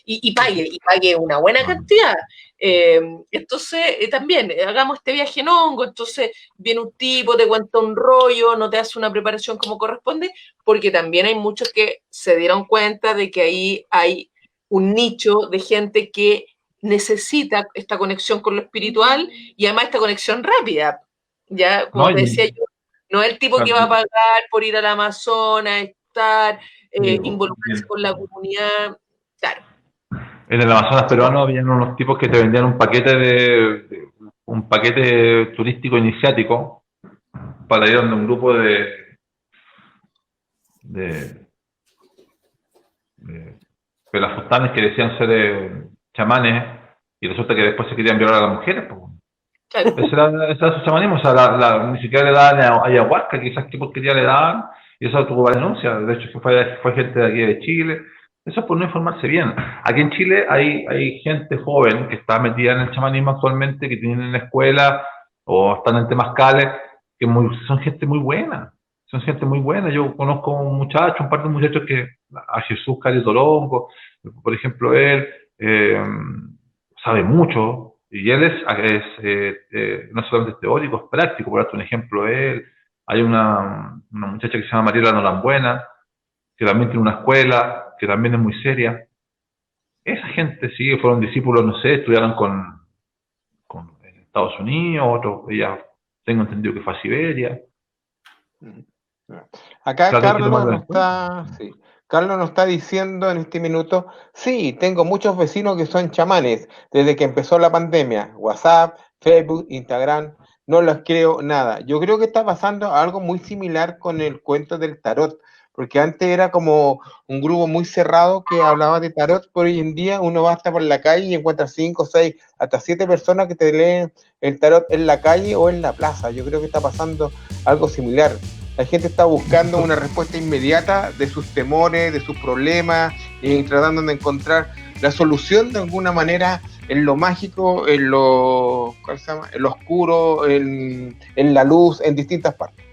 Y pague una buena cantidad. Entonces, también, hagamos este viaje en hongo, entonces viene un tipo, te cuenta un rollo, no te hace una preparación como corresponde, porque también hay muchos que se dieron cuenta de que ahí hay un nicho de gente que necesita esta conexión con lo espiritual y además esta conexión rápida. Ya, como te decía yo, no es el tipo que va a pagar por ir al Amazonas, estar, involucrarse con la comunidad, claro. En el Amazonas peruano habían unos tipos que te vendían un paquete turístico iniciático para ir donde un grupo de pelafustanes que decían ser chamanes y resulta que después se querían violar a las mujeres. Pues. Claro. Ese era su chamanismo, o sea, ni siquiera le daban ayahuasca, quizás qué porquería le daban, y eso tuvo la denuncia. De hecho, fue gente de aquí de Chile. Eso es por no informarse bien. Aquí en Chile hay gente joven que está metida en el chamanismo actualmente, que tienen en la escuela o están en temazcales, que son gente muy buena. Son gente muy buena. Yo conozco un par de muchachos a Jesús Cari Torongo, por ejemplo, él sabe mucho, y él es no solamente teórico, es práctico. Por darte un ejemplo, hay una muchacha que se llama Mariela Nolambuena, que también tiene una escuela, que también es muy seria. Esa gente sí, fueron discípulos, no sé, estudiaron en Estados Unidos, otros, ella tengo entendido que fue a Siberia. Acá Carlos nos está diciendo en este minuto, sí, tengo muchos vecinos que son chamanes desde que empezó la pandemia, WhatsApp, Facebook, Instagram, no les creo nada. Yo creo que está pasando algo muy similar con el cuento del tarot, porque antes era como un grupo muy cerrado que hablaba de tarot, pero hoy en día uno va hasta por la calle y encuentra 5, 6, hasta 7 personas que te leen el tarot en la calle o en la plaza. Yo creo que está pasando algo similar. La gente está buscando una respuesta inmediata de sus temores, de sus problemas, y tratando de encontrar la solución de alguna manera en lo mágico, en lo oscuro, en la luz, en distintas partes.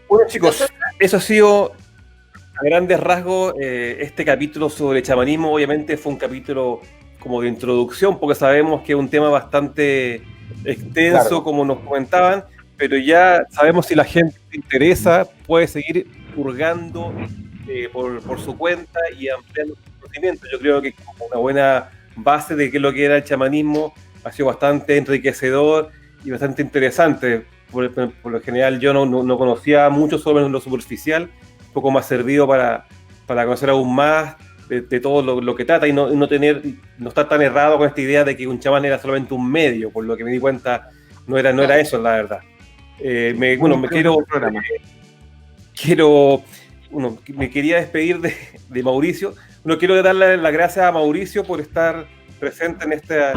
Bueno, chicos, eso ha sido a grandes rasgos este capítulo sobre chamanismo. Obviamente fue un capítulo como de introducción, porque sabemos que es un tema bastante extenso, claro, como nos comentaban, pero ya sabemos si la gente le interesa, puede seguir hurgando por su cuenta y ampliando su conocimiento. Yo creo que como una buena base de qué es lo que era el chamanismo ha sido bastante enriquecedor y bastante interesante. Por lo general yo no conocía mucho, solo en lo superficial, un poco más servido para conocer aún más de todo lo que trata y no estar tan errado con esta idea de que un chamán era solamente un medio. Por lo que me di cuenta, no era eso, la verdad. Me quería despedir de Mauricio. Quiero darle las gracias a Mauricio por estar presente en esta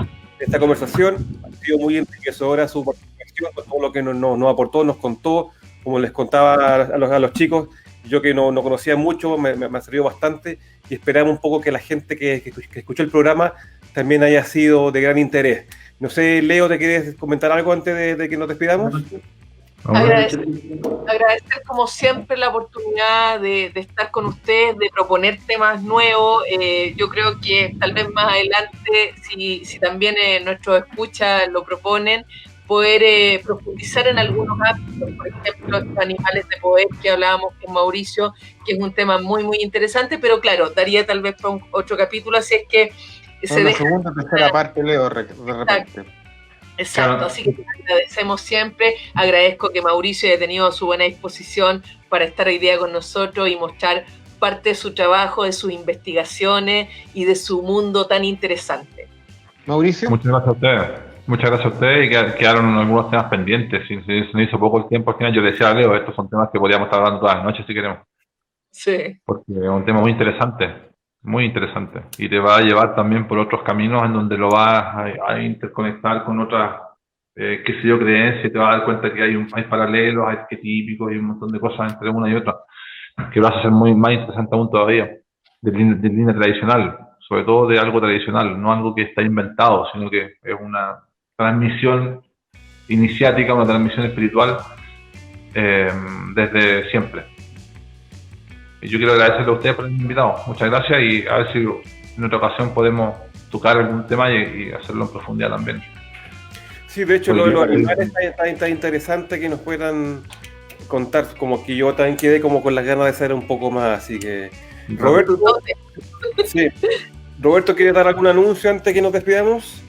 conversación. Ha sido muy enriquecedora su participación, con todo lo que nos aportó, nos contó, como les contaba a los chicos. Yo que no conocía mucho, me ha servido bastante, y esperamos un poco que la gente que escuchó el programa también haya sido de gran interés. No sé, Leo, ¿te quieres comentar algo antes de que nos despidamos? Agradecer como siempre la oportunidad de estar con ustedes, de proponer temas nuevos. Yo creo que tal vez más adelante, si también nuestros escuchas lo proponen, poder profundizar en algunos ámbitos, por ejemplo, estos animales de poder que hablábamos con Mauricio, que es un tema muy, muy interesante, pero claro, daría tal vez para otro capítulo, así es que se deja... segunda o tercera parte, Leo, de repente. Exacto, así que te agradecemos siempre, agradezco que Mauricio haya tenido su buena disposición para estar hoy día con nosotros y mostrar parte de su trabajo, de sus investigaciones y de su mundo tan interesante. Mauricio. Muchas gracias a ustedes. Muchas gracias a ustedes, y quedaron algunos temas pendientes. Se me hizo poco el tiempo al final. Yo le decía a Leo, estos son temas que podríamos estar hablando todas las noches si queremos. Sí. Porque es un tema muy interesante. Y te va a llevar también por otros caminos en donde lo vas a interconectar con otras, creencias, y te vas a dar cuenta que hay paralelos, hay arquetípicos y un montón de cosas entre una y otra, que lo vas a hacer más interesante aún todavía, de línea tradicional, sobre todo de algo tradicional, no algo que está inventado, sino que es una transmisión iniciática, una transmisión espiritual desde siempre. Y yo quiero agradecerle a ustedes por haberme invitado. Muchas gracias, y a ver si en otra ocasión podemos tocar algún tema y hacerlo en profundidad también. Sí, de hecho, lo de los animales está interesante que nos puedan contar, como que yo también quedé como con las ganas de saber un poco más, así que... Roberto, sí. Roberto, ¿quiere dar algún anuncio antes que nos despidamos?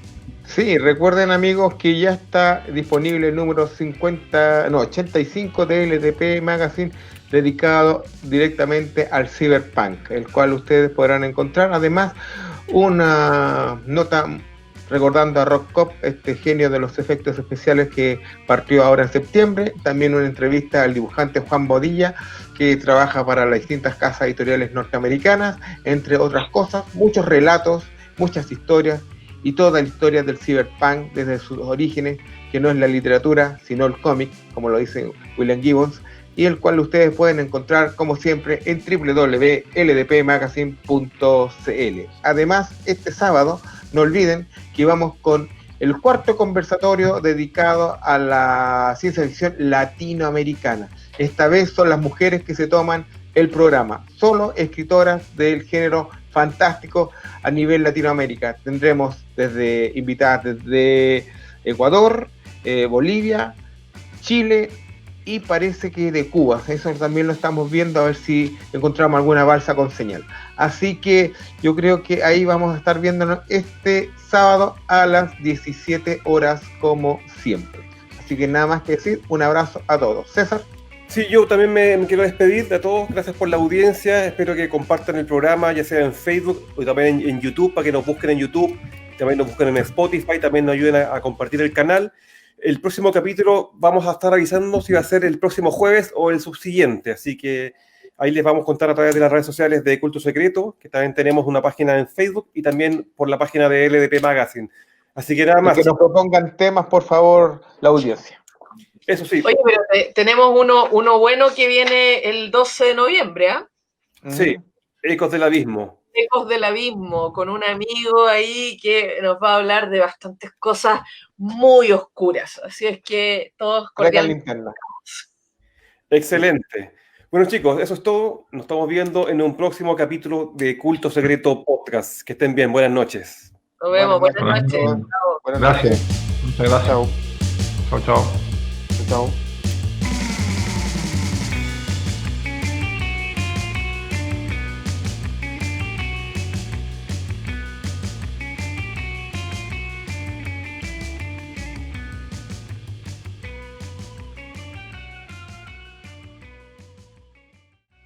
Sí, recuerden, amigos, que ya está disponible el número 85 de LDP Magazine, dedicado directamente al Cyberpunk, el cual ustedes podrán encontrar. Además, una nota recordando a Rock Cop, este genio de los efectos especiales que partió ahora en septiembre. También una entrevista al dibujante Juan Bodilla, que trabaja para las distintas casas editoriales norteamericanas, entre otras cosas. Muchos relatos, muchas historias, y toda la historia del Cyberpunk desde sus orígenes, que no es la literatura, sino el cómic, como lo dice William Gibbons, y el cual ustedes pueden encontrar, como siempre, en www.ldpmagazine.cl. Además, este sábado, no olviden que vamos con el cuarto conversatorio dedicado a la ciencia ficción latinoamericana. Esta vez son las mujeres que se toman el programa, solo escritoras del género fantástico a nivel Latinoamérica. Tendremos invitadas desde Ecuador, Bolivia, Chile, y parece que de Cuba. Eso también lo estamos viendo, a ver si encontramos alguna balsa con señal. Así que yo creo que ahí vamos a estar viéndonos este sábado a las 17 horas como siempre. Así que nada más que decir, un abrazo a todos. César. Sí, yo también me quiero despedir de todos. Gracias por la audiencia. Espero que compartan el programa, ya sea en Facebook o también en YouTube, para que nos busquen en YouTube. También nos busquen en Spotify, también nos ayuden a compartir el canal. El próximo capítulo vamos a estar avisando si va a ser el próximo jueves o el subsiguiente, así que ahí les vamos a contar a través de las redes sociales de Culto Secreto, que también tenemos una página en Facebook, y también por la página de LDP Magazine. Así que nada más. Que nos propongan temas, por favor, la audiencia. Eso sí. Oye, pero tenemos uno bueno que viene el 12 de noviembre, ¿ah? Sí, Ecos del Abismo. Ecos del Abismo, con un amigo ahí que nos va a hablar de bastantes cosas muy oscuras. Así es que todos cordialmente. Excelente. Bueno, chicos, eso es todo. Nos estamos viendo en un próximo capítulo de Culto Secreto Podcast. Que estén bien. Buenas noches. Nos vemos. Buenas noches. Gracias. Muchas gracias. Chao, chao. Chao.